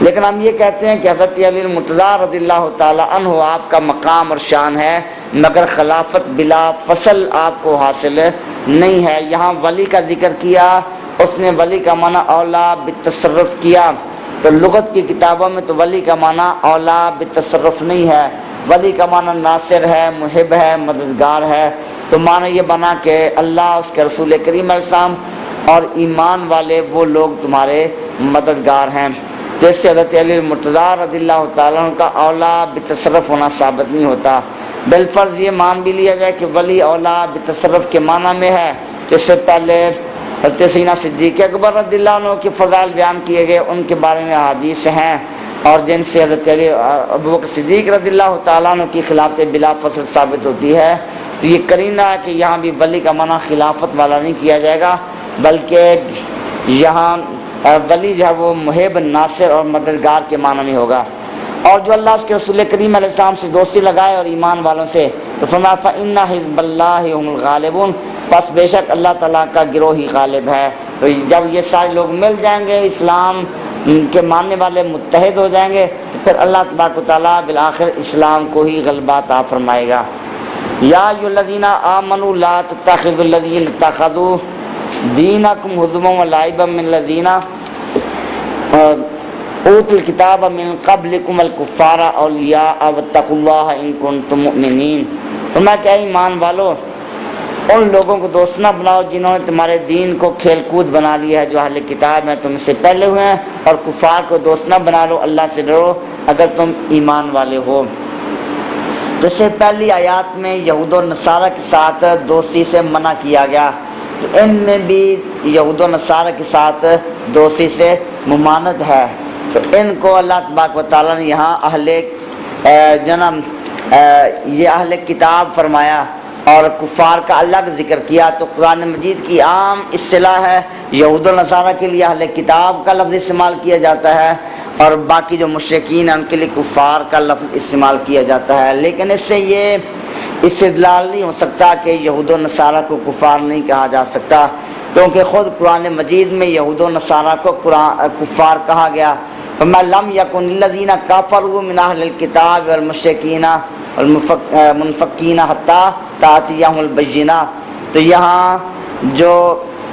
لیکن ہم یہ کہتے ہیں کہ حضرت علی المرتضیٰ رضی اللہ تعالیٰ عنہ آپ کا مقام اور شان ہے، مگر خلافت بلا فصل آپ کو حاصل نہیں ہے۔ یہاں ولی کا ذکر کیا، اس نے ولی کا معنی اولا بالتصرف کیا، تو لغت کی کتابوں میں تو ولی کا معنی اولا بالتصرف نہیں ہے، ولی کا معنی ناصر ہے، محب ہے، مددگار ہے۔ تو معنی یہ بنا کہ اللہ، اس کے رسول کریم علیہ السلام اور ایمان والے وہ لوگ تمہارے مددگار ہیں۔ جیسے حضرت علی المرتضیٰ رضی اللہ تعالیٰ عنہ کا اولا بالتصرف ہونا ثابت نہیں ہوتا، بالفرض یہ مان بھی لیا جائے کہ ولی اولا بالتصرف کے معنی میں ہے۔ جس سے پہلے حضرت سیدنا صدیق اکبر رضی اللہ عنہ کے فضائل بیان کیے گئے، ان کے بارے میں احادیث ہیں، اور جن سے حضرت علی ابوبکر صدیق رضی اللہ تعالیٰ عنہ کی خلافت بلا فصل ثابت ہوتی ہے۔ تو یہ قرینہ ہے کہ یہاں بھی ولی کا معنی خلافت والا نہیں کیا جائے گا، بلکہ یہاں ولی جو ہے وہ محب، ناصر اور مددگار کے معنی میں ہوگا۔ اور جو اللہ اس کے رسول کریم علیہ السلام سے دوستی لگائے اور ایمان والوں سے، تو فرمایا فَإِنَّ حِزْبَ اللَّهِ هُمُ الْغَالِبُونَ، پس بے شک اللہ تعالیٰ کا گروہ ہی غالب ہے۔ تو جب یہ سارے لوگ مل جائیں گے، اسلام کے ماننے والے متحد ہو جائیں گے، تو پھر اللہ تبارک و تعالیٰ بالآخر اسلام کو ہی غلبہ عطا فرمائے گا۔ یا ایھا الذین آمنوا لا تتخذوا الذین اتخذوا دینکم ہزوا ولعبا من الذین اوتوا الکتاب من قبلکم الکفار اولیاء واتقوا اللہ ان کنتم مؤمنین۔ فرمایا کہ ایمان والو، ان لوگوں کو دوست نہ بناؤ جنہوں نے تمہارے دین کو کھیل کود بنا لیا ہے، جو اہل کتاب ہیں تم سے پہلے ہوئے ہیں، اور کفار کو دوست نہ بنا لو، اللہ سے ڈرو اگر تم ایمان والے ہو۔ جس سے پہلی آیات میں یہود و نصارہ کے ساتھ دوستی سے منع کیا گیا، تو ان میں بھی یہود و نصارہ کے ساتھ دوستی سے ممانعت ہے، تو ان کو اللہ تبارک و تعالیٰ نے یہاں یہ اہل کتاب فرمایا اور کفار کا الگ ذکر کیا۔ تو قرآن مجید کی عام اصطلاح ہے، یہود و نصارہ کے لیے اہل کتاب کا لفظ استعمال کیا جاتا ہے، اور باقی جو مشرکین ہیں ان کے لیے کفار کا لفظ استعمال کیا جاتا ہے۔ لیکن اس سے یہ استدلال نہیں ہو سکتا کہ یہود و نصارہ کو کفار نہیں کہا جا سکتا، کیونکہ خود قرآن مجید میں یہود و نصارہ کو کفار کہا گیا۔ فَمَا لَمْ يَكُنِ الَّذِينَ كَفَرُوا مِنْ أَهْلِ الْكِتَابِ وَالْمُشْرِكِينَ وَالْمُنْفَقِّينَ حَتَّى تَأْتِيَهُمُ الْبَيِّنَةُ، تو یہاں جو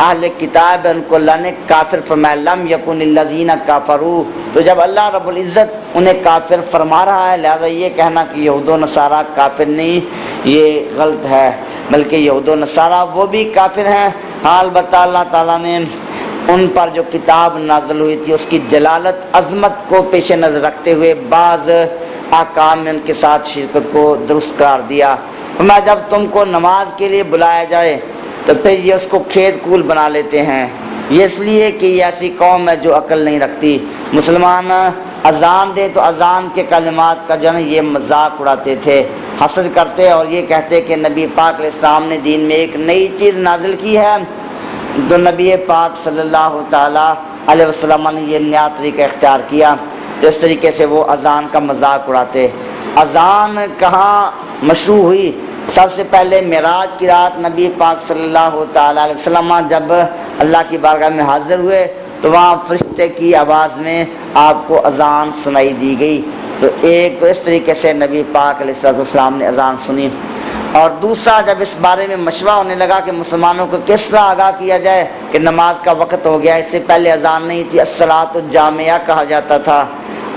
اہل کتاب ہے ان کو اللہ نے کافر فرمایا، لم یکن الذین کافروا، تو جب اللہ رب العزت انہیں کافر فرما رہا ہے، لہذا یہ کہنا کہ یہود و نصارہ کافر نہیں، یہ غلط ہے، بلکہ یہود و نصارہ وہ بھی کافر ہیں۔ ہاں البتہ اللہ تعالیٰ نے ان پر جو کتاب نازل ہوئی تھی اس کی جلالت، عظمت کو پیش نظر رکھتے ہوئے بعض احکام میں ان کے ساتھ شرکت کو درست قرار دیا۔ فرمایا جب تم کو نماز کے لیے بلایا جائے تو پھر یہ اس کو کھیت کول بنا لیتے ہیں، یہ اس لیے کہ یہ ایسی قوم ہے جو عقل نہیں رکھتی۔ مسلمان اذان دے تو اذان کے کلمات کا جو ہے یہ مذاق اڑاتے تھے، حسد کرتے اور یہ کہتے کہ نبی پاک علیہ السلام نے دین میں ایک نئی چیز نازل کی ہے، تو نبی پاک صلی اللہ تعالی علیہ وسلم نے یہ نیا طریقہ اختیار کیا۔ اس طریقے سے وہ اذان کا مذاق اڑاتے۔ اذان کہاں مشروع ہوئی؟ سب سے پہلے معراج کی رات نبی پاک صلی اللہ تعالی علیہ وسلم جب اللہ کی بارگاہ میں حاضر ہوئے تو وہاں فرشتے کی آواز میں آپ کو اذان سنائی دی گئی۔ تو ایک تو اس طریقے سے نبی پاک علیہ السلام نے اذان سنی، اور دوسرا جب اس بارے میں مشورہ ہونے لگا کہ مسلمانوں کو کس طرح آگاہ کیا جائے کہ نماز کا وقت ہو گیا، اس سے پہلے اذان نہیں تھی، الصلاۃ الجامعہ کہا جاتا تھا،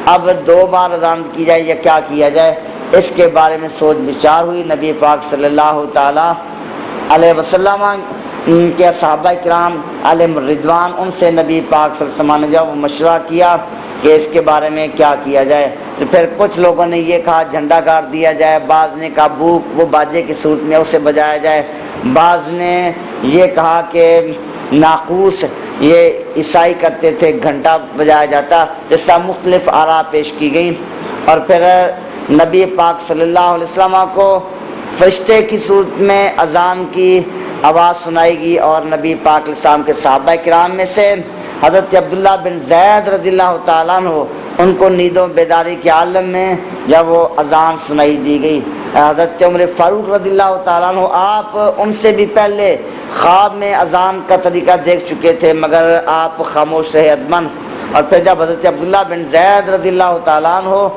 اب 2 بار اذان کی جائے یا کیا کیا جائے، اس کے بارے میں سوچ بچار ہوئی۔ نبی پاک صلی اللہ تعالی علیہ وسلم کے صحابہ کرام علیہم الرضوان، ان سے نبی پاک صلی اللہ علیہ وسلم نے جب مشورہ کیا کہ اس کے بارے میں کیا کیا جائے، تو پھر کچھ لوگوں نے یہ کہا جھنڈا گاڑ دیا جائے، بعض نے کہا بوق وہ باجے کی صورت میں اسے بجایا جائے، بعض نے یہ کہا کہ ناقوس یہ عیسائی کرتے تھے گھنٹہ بجایا جاتا، اس طرح مختلف آراء پیش کی گئیں۔ اور پھر نبی پاک صلی اللہ علیہ وسلم کو فرشتے کی صورت میں اذان کی آواز سنائی گئی، اور نبی پاک علیہ السلام کے صحابہ کرام میں سے حضرت عبداللہ بن زید رضی اللہ تعالیٰ عنہ، ان کو نیند و بیداری کے عالم میں جب وہ اذان سنائی دی گئی۔ حضرت عمر فاروق رضی اللہ تعالیٰ عنہ، آپ ان سے بھی پہلے خواب میں اذان کا طریقہ دیکھ چکے تھے، مگر آپ خاموش رہے ادمن۔ اور پھر جب حضرت عبداللہ بن زید رضی اللہ تعالیٰ عنہ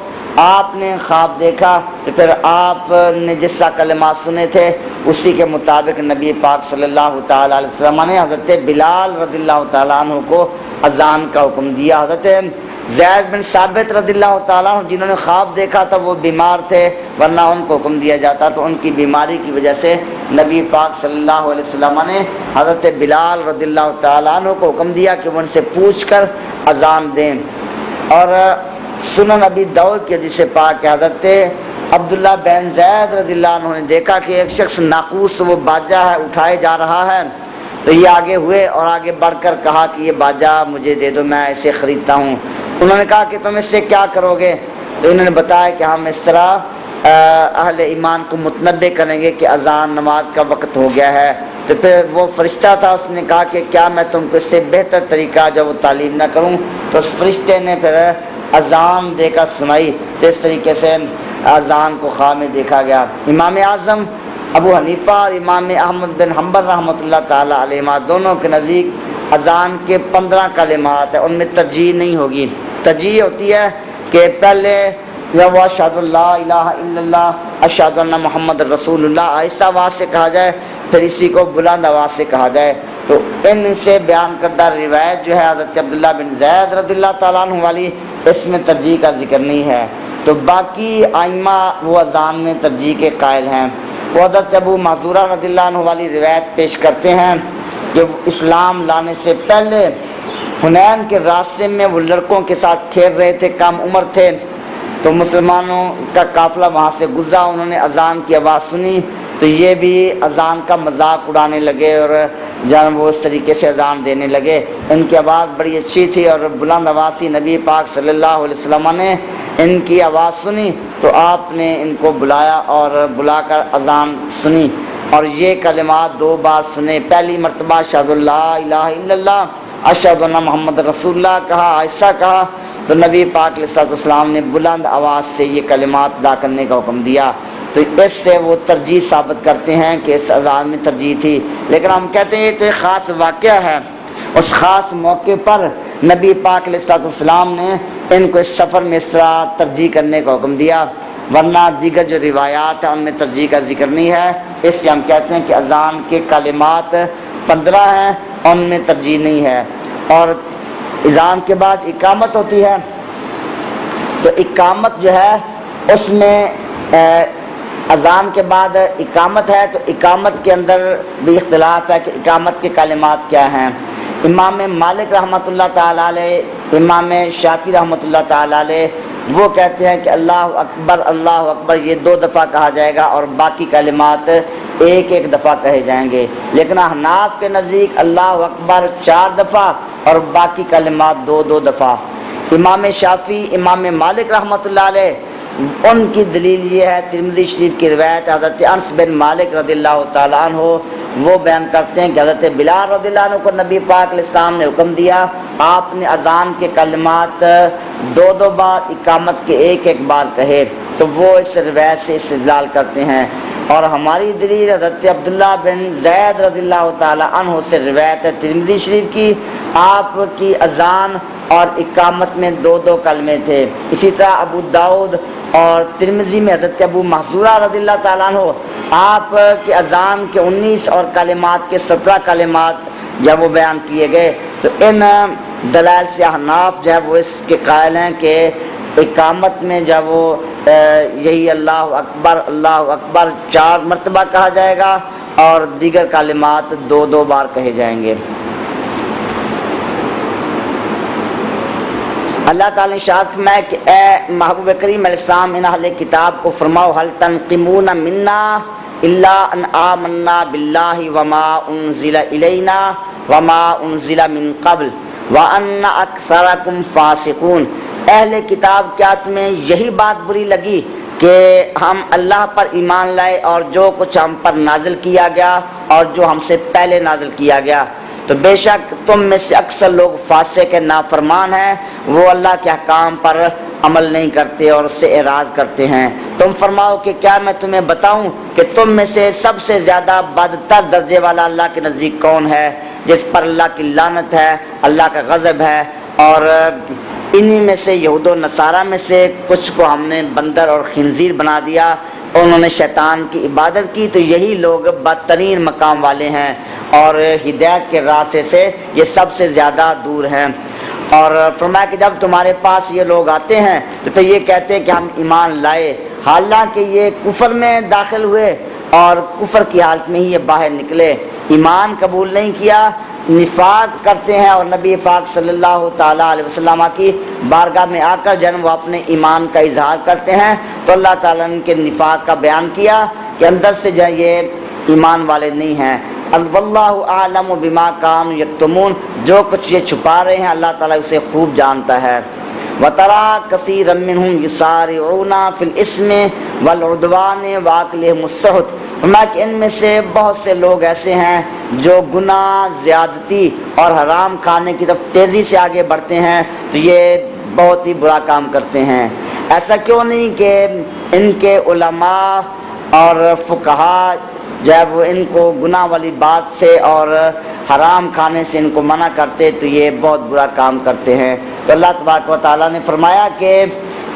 آپ نے خواب دیکھا تو پھر آپ نے جس طرح کلمات سنے تھے اسی کے مطابق نبی پاک صلی اللہ تعالی علیہ وسلم نے حضرت بلال رضی اللہ تعالیٰ عنہ کو اذان کا حکم دیا۔ حضرت زید بن ثابت رضی اللہ تعالیٰ عنہ جنہوں نے خواب دیکھا تھا وہ بیمار تھے، ورنہ ان کو حکم دیا جاتا، تو ان کی بیماری کی وجہ سے نبی پاک صلی اللہ علیہ وسلم نے حضرت بلال رضی اللہ تعالیٰ عنہ کو حکم دیا کہ وہ ان سے پوچھ کر اذان دیں۔ اور سنن ابی داؤد کی حدیث پاک حضرت عبداللہ بن زید رضی اللہ عنہ نے دیکھا کہ ایک شخص ناقوس وہ باجا ہے اٹھائے جا رہا ہے، تو یہ آگے ہوئے اور آگے بڑھ کر کہا کہ یہ باجا مجھے دے دو، میں اسے خریدتا ہوں۔ انہوں نے کہا کہ تم اس سے کیا کرو گے؟ تو انہوں نے بتایا کہ ہم اس طرح اہل ایمان کو متنبع کریں گے کہ اذان نماز کا وقت ہو گیا ہے۔ تو پھر وہ فرشتہ تھا، اس نے کہا کہ کیا میں تم کو اس سے بہتر طریقہ جو وہ تعلیم نہ کروں؟ تو اس فرشتے نے پھر اذان دے کر سنائی، تو اس طریقے سے اذان کو خواب میں دیکھا گیا۔ امام اعظم ابو حنیفہ اور امام احمد بن حنبل رحمۃ اللہ تعالی علیہ دونوں کے نزدیک اذان کے 15 کلمات ہیں، ان میں ترجیح نہیں ہوگی۔ ترجیح ہوتی ہے کہ پہلے وہ اشہد اللہ الہ الا اللہ اشہد ان محمد رسول اللہ آہستہ آواز سے کہا جائے، پھر اسی کو بلند آواز سے کہا جائے۔ تو ان سے بیان کردہ روایت جو ہے حضرت عبداللہ بن زید رضی اللہ تعالیٰ عنہ والی، اس میں ترجیح کا ذکر نہیں ہے۔ تو باقی ائمہ وہ اذان میں ترجیح کے قائل ہیں۔ وہ حضرت ابو معذورہ رضی اللہ عنہ والی روایت پیش کرتے ہیں کہ اسلام لانے سے پہلے حنین کے راستے میں وہ لڑکوں کے ساتھ کھیل رہے تھے، کم عمر تھے، تو مسلمانوں کا قافلہ وہاں سے گزرا، انہوں نے اذان کی آواز سنی تو یہ بھی اذان کا مذاق اڑانے لگے اور جب وہ اس طریقے سے اذان دینے لگے۔ ان کی آواز بڑی اچھی تھی اور بلند آواز تھی، نبی پاک صلی اللہ علیہ وسلم نے ان کی آواز سنی تو آپ نے ان کو بلایا اور بلا کر اذان سنی، اور یہ کلمات 2 بار سنے۔ پہلی مرتبہ اشہد اللہ الہ الا اللہ اشہد ان محمد رسول اللہ کہا، ایسا کہا تو نبی پاک علیہ السلام نے بلند آواز سے یہ کلمات ادا کرنے کا حکم دیا۔ تو اس سے وہ ترجیح ثابت کرتے ہیں کہ اس اذان میں ترجیح تھی، لیکن ہم کہتے ہیں یہ تو ایک خاص واقعہ ہے، اس خاص موقع پر نبی پاک علیہ السلام نے ان کو اس سفر میں اس طرح ترجیح کرنے کا حکم دیا، ورنہ دیگر جو روایات ہیں ان میں ترجیح کا ذکر نہیں ہے۔ اس سے ہم کہتے ہیں کہ اذان کے کلمات 15 ہیں، ان میں ترجیح نہیں ہے۔ اور اذان کے بعد اقامت ہوتی ہے، تو اقامت جو ہے اس میں اذان کے بعد اقامت ہے، تو اقامت کے اندر بھی اختلاف ہے کہ اقامت کے کلمات کیا ہیں۔ امام مالک رحمۃ اللہ تعالیٰ علیہ، امام شافعی رحمۃ اللہ تعالیٰ علیہ وہ کہتے ہیں کہ اللہ اکبر یہ 2 دفعہ کہا جائے گا اور باقی کلمات ایک دفعہ کہے جائیں گے، لیکن احناف کے نزدیک اللہ اکبر 4 دفعہ اور باقی کلمات 2 دفعہ۔ امام شافعی، امام مالک رحمۃ اللہ علیہ ان کی دلیل یہ ہے، ترمذی شریف کی روایت حضرت انس بن مالک رضی اللہ تعالیٰ عنہ وہ بیان کرتے ہیں کہ حضرت بلال رضی اللہ عنہ کو نبی پاک علیہ السلام نے حکم دیا، آپ نے اذان کے کلمات 2 بار، اقامت کے 1 بار کہے، تو وہ اس روایت سے استدلال کرتے ہیں۔ اور ہماری دلیل حضرت عبداللہ بن زید رضی اللہ تعالی عنہ سے روایت ہے ترمذی شریف کی، آپ کی اذان اور اقامت میں 2 کلمے تھے۔ اسی طرح ابو داؤد اور ترمذی میں حضرت ابو محذورہ رضی اللہ تعالیٰ عنہ آپ کی اذان کے 19 اور کلمات کے 17 کلمات جب وہ بیان کیے گئے، تو ان دلائل سے احناف جو ہے وہ اس کے قائل ہیں کہ اقامت میں جب وہ یہی اللہ اکبر 4 مرتبہ کہا جائے گا اور دیگر کلمات 2 بار کہے جائیں گے۔ اللہ تعالیٰ نے ارشاد فرمایا کہ اے محبوب کریم علیہ السلام ان اہل کتاب کو فرماؤ هل تنقمون منا الا ان آمنا باللہ وما انزل الینا وما انزل من قبل وان اکثرکم فاسقون۔ اہل کتاب کیا تمہیں یہی بات بری لگی کہ ہم اللہ پر ایمان لائے اور جو کچھ ہم پر نازل کیا گیا اور جو ہم سے پہلے نازل کیا گیا؟ تو بے شک تم میں سے اکثر لوگ فاسق نافرمان ہیں، وہ اللہ کے احکام پر عمل نہیں کرتے اور اس سے اعراض کرتے ہیں۔ تم فرماؤ کہ کیا میں تمہیں بتاؤں کہ تم میں سے سب سے زیادہ بدتر درجے والا اللہ کے نزدیک کون ہے، جس پر اللہ کی لعنت ہے، اللہ کا غضب ہے؟ اور انہی میں سے یہود و نصارہ میں سے کچھ کو ہم نے بندر اور خنزیر بنا دیا، انہوں نے شیطان کی عبادت کی، تو یہی لوگ بدترین مقام والے ہیں اور ہدایت کے راستے سے یہ سب سے زیادہ دور ہیں۔ اور فرمایا کہ جب تمہارے پاس یہ لوگ آتے ہیں تو پھر یہ کہتے ہیں کہ ہم ایمان لائے، حالانکہ یہ کفر میں داخل ہوئے اور کفر کی حالت میں ہی یہ باہر نکلے، ایمان قبول نہیں کیا، نفاق کرتے ہیں اور نبی پاک صلی اللہ تعالیٰ علیہ وسلم کی بارگاہ میں آ کر جب وہ اپنے ایمان کا اظہار کرتے ہیں تو اللہ تعالیٰ نے ان کے نفاق کا بیان کیا کہ اندر سے جو یہ ایمان والے نہیں ہیں۔ واللہ اعلم بما كانوا یکتمون، جو کچھ یہ چھپا رہے ہیں اللہ تعالیٰ اسے خوب جانتا ہے۔ وَتَرَى كَثِيرًا مِّنْهُمْ يُسَارِعُونَ فِي الْإِثْمِ وَالْعُدْوَانِ وَأَكْلِهِمُ السُّحْتَ، فرمایا کہ ان میں سے بہت سے لوگ ایسے ہیں جو گناہ، زیادتی اور حرام کھانے کی طرف تیزی سے آگے بڑھتے ہیں، تو یہ بہت ہی برا کام کرتے ہیں۔ ایسا کیوں نہیں کہ ان کے علماء اور فقہاء جب ان کو گناہ والی بات سے اور حرام کھانے سے ان کو منع کرتے تو یہ بہت برا کام کرتے ہیں۔ تو اللہ تبارک و تعالیٰ نے فرمایا کہ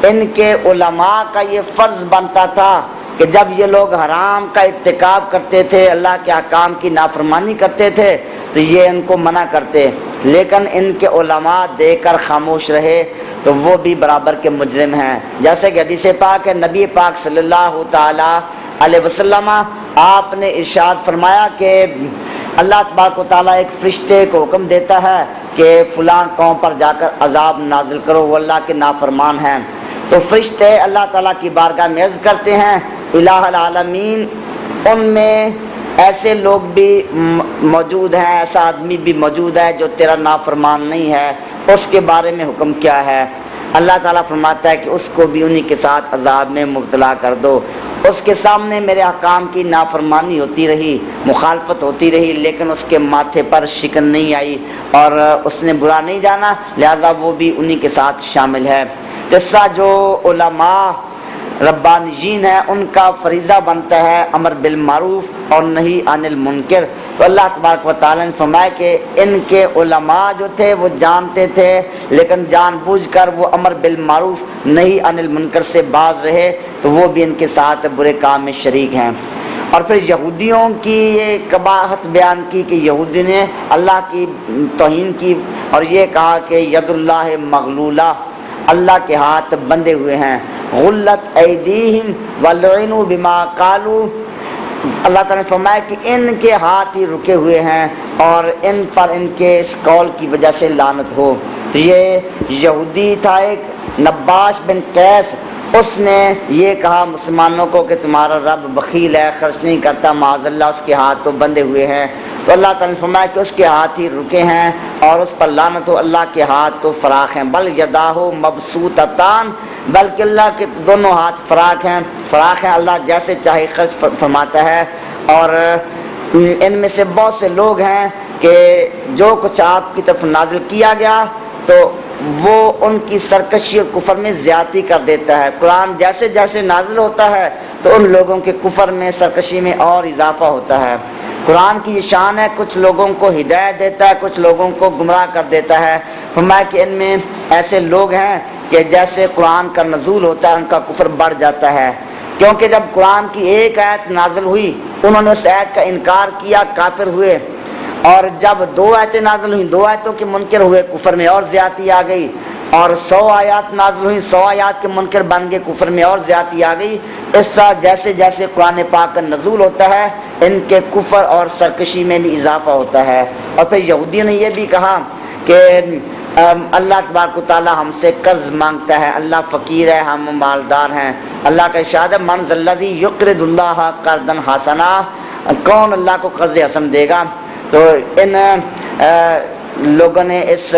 ان کے علماء کا یہ فرض بنتا تھا کہ جب یہ لوگ حرام کا ارتکاب کرتے تھے، اللہ کے احکام کی نافرمانی کرتے تھے تو یہ ان کو منع کرتے، لیکن ان کے علماء دیکھ کر خاموش رہے تو وہ بھی برابر کے مجرم ہیں۔ جیسے کہ حدیث پاک ہے، نبی پاک صلی اللہ تعالی علیہ وسلم آپ نے ارشاد فرمایا کہ اللہ تبارک و تعالیٰ ایک فرشتے کو حکم دیتا ہے کہ فلاں قوم پر جا کر عذاب نازل کرو، وہ اللہ کے نافرمان ہیں۔ تو فرشتے اللہ تعالیٰ کی بارگاہ میں عرض کرتے ہیں الہ العالمین، ان میں ایسے لوگ بھی موجود ہیں، ایسا آدمی بھی موجود ہے جو تیرا نافرمان نہیں ہے، اس کے بارے میں حکم کیا ہے؟ اللہ تعالیٰ فرماتا ہے کہ اس کو بھی انہی کے ساتھ عذاب میں مبتلا کر دو۔ اس کے سامنے میرے احکام کی نافرمانی ہوتی رہی، مخالفت ہوتی رہی، لیکن اس کے ماتھے پر شکن نہیں آئی اور اس نے برا نہیں جانا، لہذا وہ بھی انہی کے ساتھ شامل ہے۔ جیسا جو علماء ربانیین ہیں ان کا فریضہ بنتا ہے امر بالمعروف اور نہی عن المنکر، تو اللہ تبارک و تعالیٰ نے فرمایا کہ ان کے علماء جو تھے وہ جانتے تھے لیکن جان بوجھ کر وہ امر بالمعروف نہی عن المنکر سے باز رہے، تو وہ بھی ان کے ساتھ برے کام میں شریک ہیں۔ اور پھر یہودیوں کی یہ قباحت بیان کی کہ یہودی نے اللہ کی توہین کی اور یہ کہا کہ ید اللہ مغلولہ، اللہ کے ہاتھ بندھے ہوئے ہیں، غلت ایدیہم ولعنوا بما قالوا، اللہ تعالیٰ نے فرمایا کہ ان کے ہاتھ ہی رکے ہوئے ہیں اور ان پر ان کے اس قول کی وجہ سے لعنت ہو۔ تو یہ یہودی تھا ایک نباش بن قیس، اس نے یہ کہا مسلمانوں کو کہ تمہارا رب بخیل ہے، خرچ نہیں کرتا، معاذ اللہ اس کے ہاتھ تو بندھے ہوئے ہیں۔ تو اللہ تعالیٰ نے فرمایا کہ اس کے ہاتھ ہی رکے ہیں اور اس پر لعنت ہو، اللہ کے ہاتھ تو فراخ ہیں، بل یداہ مبسوطتان، بلکہ اللہ کے دونوں ہاتھ فراخ ہیں، اللہ جیسے چاہے خرچ فرماتا ہے۔ اور ان میں سے بہت سے لوگ ہیں کہ جو کچھ آپ کی طرف نازل کیا گیا تو وہ ان کی سرکشی اور کفر میں زیادتی کر دیتا ہے۔ قرآن جیسے جیسے نازل ہوتا ہے تو ان لوگوں کے کفر میں، سرکشی میں اور اضافہ ہوتا ہے۔ قرآن کی یہ شان ہے، کچھ لوگوں کو ہدایت دیتا ہے، کچھ لوگوں کو گمراہ کر دیتا ہے۔ فرمایا کہ ان میں ایسے لوگ ہیں کہ جیسے قرآن کا نزول ہوتا ہے ان کا کفر بڑھ جاتا ہے، کیونکہ جب قرآن کی ایک آیت نازل ہوئی انہوں نے اس آیت کا انکار کیا، کافر ہوئے، اور جب 2 آیتیں نازل ہوئیں 2 آیتوں کے منکر ہوئے، کفر میں اور زیادتی آ گئی، اور 100 آیات نازل ہوئیں 100 آیات کے منکر بن گئے، کفر میں اور زیادتی آ گئی۔ اس طرح جیسے جیسے قرآن پاک کا نزول ہوتا ہے ان کے کفر اور سرکشی میں بھی اضافہ ہوتا ہے۔ اور پھر یہودیوں نے یہ بھی کہا کہ اللہ تبارک و تعالی ہم سے قرض مانگتا ہے، اللہ فقیر ہے، ہم مالدار ہیں۔ اللہ کا ارشاد ہے من ذا الذی یقرض اللہ قرضا حسنا، کون اللہ کو قرض حسن دے گا؟ تو ان لوگوں نے اس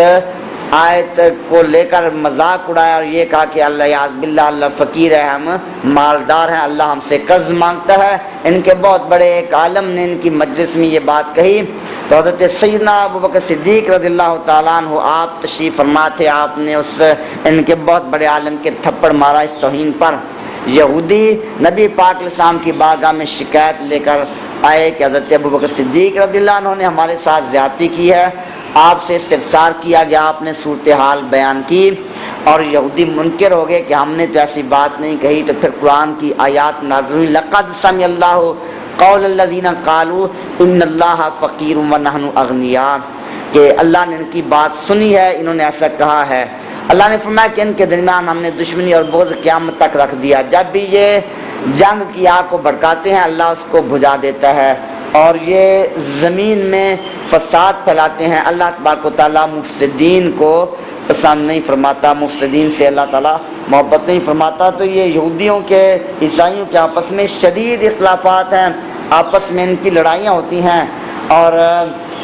آیت کو لے کر مذاق اڑایا اور یہ کہا کہ اللہ یعذ باللہ، اللہ فقیر ہے، ہم مالدار ہیں، اللہ ہم سے قرض مانگتا ہے۔ ان کے بہت بڑے ایک عالم نے ان کی مجلس میں یہ بات کہی تو حضرت سیدنا ابوبکر صدیق رضی اللہ تعالیٰ عنہ آپ تشریف فرما تھے، آپ نے ان کے بہت بڑے عالم کے تھپڑ مارا اس توہین پر۔ یہودی نبی پاک علیہ السلام کی بارگاہ میں شکایت لے کر آئے کہ حضرت ابوبکر صدیق رضی اللہ عنہ نے ہمارے ساتھ زیادتی کی ہے، آپ سے استفسار کیا گیا، آپ نے صورتحال بیان کی اور یہودی منکر ہو گئے کہ ہم نے تو ایسی بات نہیں کہی۔ تو پھر قرآن کی آیات نازل ہوئی لقد سمع اللہ قول الذین قالوا ان اللہ فقیر ونحن اغنیاء، کہ اللہ نے ان کی بات سنی ہے، انہوں نے ایسا کہا ہے۔ اللہ نے فرمایا کہ ان کے درمیان ہم نے دشمنی اور بغض قیامت تک رکھ دیا، جب بھی یہ جنگ کی آگ کو بھڑکاتے ہیں اللہ اس کو بجھا دیتا ہے، اور یہ زمین میں فساد پھیلاتے ہیں، اللہ تبارک و تعالیٰ مفسدین کو پسند نہیں فرماتا، مفسدین سے اللہ تعالیٰ محبت نہیں فرماتا۔ تو یہ یہودیوں کے عیسائیوں کے آپس میں شدید اختلافات ہیں، آپس میں ان کی لڑائیاں ہوتی ہیں، اور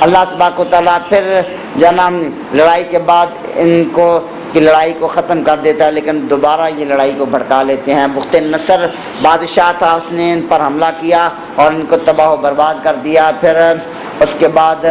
اللہ تبارک و تعالیٰ پھر جنم لڑائی کے بعد ان کو کی لڑائی کو ختم کر دیتا ہے، لیکن دوبارہ یہ لڑائی کو بھڑکا لیتے ہیں۔ بخت نصر بادشاہ تھا، اس نے ان پر حملہ کیا اور ان کو تباہ و برباد کر دیا۔ پھر اس کے بعد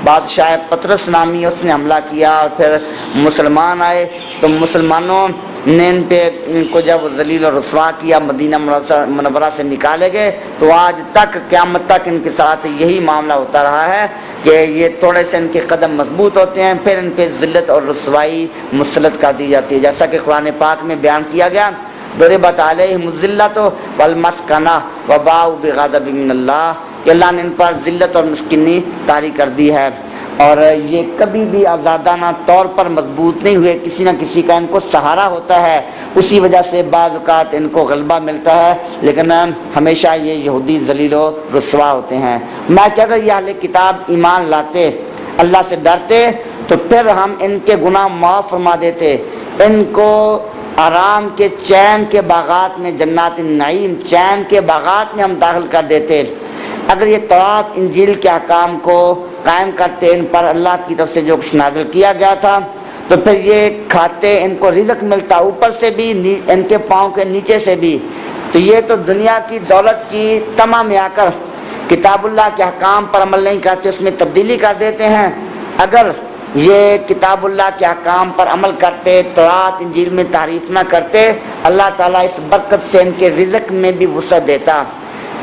بادشاہ پطرس نامی اس نے حملہ کیا، اور پھر مسلمان آئے تو مسلمانوں نے ان کو جب ذلیل و رسوا کیا، مدینہ منورہ سے نکالے گئے، تو آج تک قیامت تک ان کے ساتھ یہی معاملہ ہوتا رہا ہے کہ یہ تھوڑے سے ان کے قدم مضبوط ہوتے ہیں، پھر ان پہ ذلت اور رسوائی مسلط کر دی جاتی ہے، جیسا کہ قرآن پاک میں بیان کیا گیا ضربت علیہم الذلۃ والمسکنہ وباؤوا بغضب من اللہ، کہ اللہ نے ان پر ذلت اور مسکنی طاری کر دی ہے، اور یہ کبھی بھی آزادانہ طور پر مضبوط نہیں ہوئے، کسی نہ کسی کا ان کو سہارا ہوتا ہے، اسی وجہ سے بعض اوقات ان کو غلبہ ملتا ہے، لیکن ہمیشہ یہ یہودی ذلیل و رسوا ہوتے ہیں۔ میں کہ اگر یہ اہل کتاب ایمان لاتے، اللہ سے ڈرتے، تو پھر ہم ان کے گناہ معاف فرما دیتے، ان کو آرام کے چین کے باغات میں، جنات النعیم چین کے باغات میں ہم داخل کر دیتے۔ اگر یہ تورات انجیل کے احکام کو قائم کرتے، ان پر اللہ کی طرف سے جو کچھ نازل کیا گیا تھا، تو پھر یہ کھاتے، ان کو رزق ملتا اوپر سے بھی، ان کے پاؤں کے نیچے سے بھی۔ تو یہ تو دنیا کی دولت کی تمام میں آ کر کتاب اللہ کے احکام پر عمل نہیں کرتے، اس میں تبدیلی کر دیتے ہیں۔ اگر یہ کتاب اللہ کے احکام پر عمل کرتے، تورات انجیل میں تحریف نہ کرتے، اللہ تعالیٰ اس برکت سے ان کے رزق میں بھی وسعت دیتا۔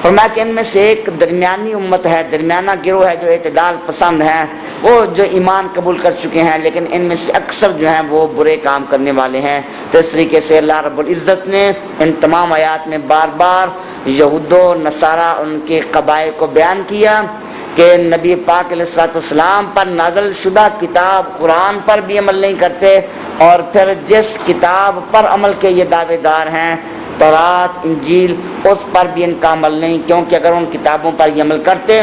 فرمایا کہ ان میں سے ایک درمیانی امت ہے، درمیانہ گروہ ہے جو اعتدال پسند ہیں، وہ جو ایمان قبول کر چکے ہیں، لیکن ان میں سے اکثر جو ہیں وہ برے کام کرنے والے ہیں۔ تو اس طریقے سے اللہ رب العزت نے ان تمام آیات میں بار بار یہود و نصارہ ان کے قبائل کو بیان کیا کہ نبی پاک علیہ السلام پر نازل شدہ کتاب قرآن پر بھی عمل نہیں کرتے، اور پھر جس کتاب پر عمل کے یہ دعوے دار ہیں، تورات انجیل، اس پر بھی ان کا عمل نہیں، کیونکہ اگر ان کتابوں پر یہ عمل کرتے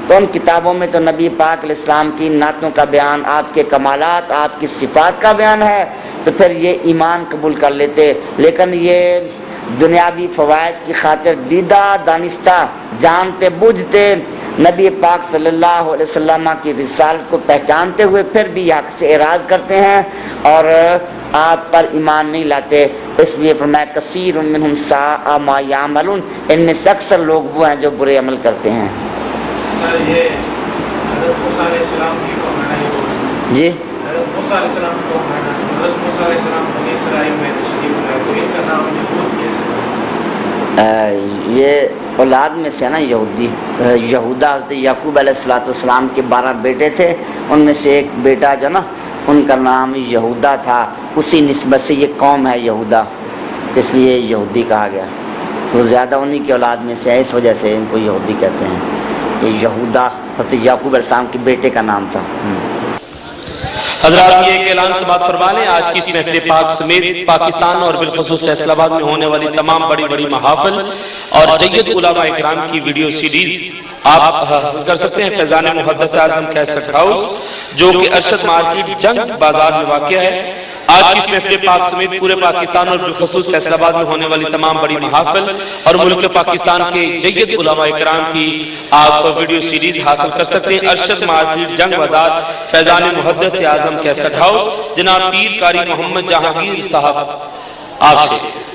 تو ان کتابوں میں تو نبی پاک علیہ السلام کی نعتوں کا بیان، آپ کے کمالات، آپ کی صفات کا بیان ہے، تو پھر یہ ایمان قبول کر لیتے۔ لیکن یہ دنیاوی فوائد کی خاطر دیدہ دانستہ جانتے بوجھتے نبی پاک صلی اللہ علیہ وسلم کی رسالت کو پہچانتے ہوئے پھر بھی حق سے اعراض کرتے ہیں اور آپ پر ایمان نہیں لاتے. اس لیے فرمایا کثیر منہم ساء ما یعملون، ان میں سے اکثر لوگ وہ ہیں جو برے عمل کرتے ہیں. سر یہ حضرت موسیٰ علیہ السلام کی قوم ہے نا؟ جی حضرت موسیٰ علیہ السلام کی قوم ہے نا؟ حضرت موسیٰ علیہ السلام بنی اسرائیل میں تشریف لائے تو ان کا نام یہود کیسے پڑا؟ یہ اولاد میں سے نا یہودی یہودا، حضرت یعقوب علیہ السلام کے 12 بیٹے تھے، ان میں سے ایک بیٹا جو نا ان کا نام یہودا تھا، اسی نسبت سے یہ قوم ہے یہودا، اس لیے یہودی کہا گیا. وہ زیادہ انہی کی اولاد میں سے ہے، اس وجہ سے ان کو یہودی کہتے ہیں. یہ یہودا حضرت یعقوب علیہ السلام کے بیٹے کا نام تھا. حضرات یہ ایک اعلان سماعت فرما لیں، آج کی اس محفل پاک سمیت پاکستان اور بالخصوص فیصل آباد میں ہونے والی تمام بڑی بڑی محافل اور جید علماء اکرام کی ویڈیو سیریز آپ حاصل کر سکتے ہیں فیضان محدث اعظم کیسٹ ہاؤس، جو کہ ارشد مارکیٹ جنگ بازار میں واقع ہے. آج کی اس محفل پاک سمیت پورے پاکستان اور بالخصوص فیصل آباد میں ہونے والی تمام بڑی محافل اور ملک پاکستان کے جید علماء اکرام کی آپ ویڈیو سیریز حاصل کر سکتے ہیں. ارشد مارکیٹ جنگ بازار فیضان محدث اعظم کیسٹ ہاؤس، جناب پیر قاری محمد جہانگیر صاحب آپ سے.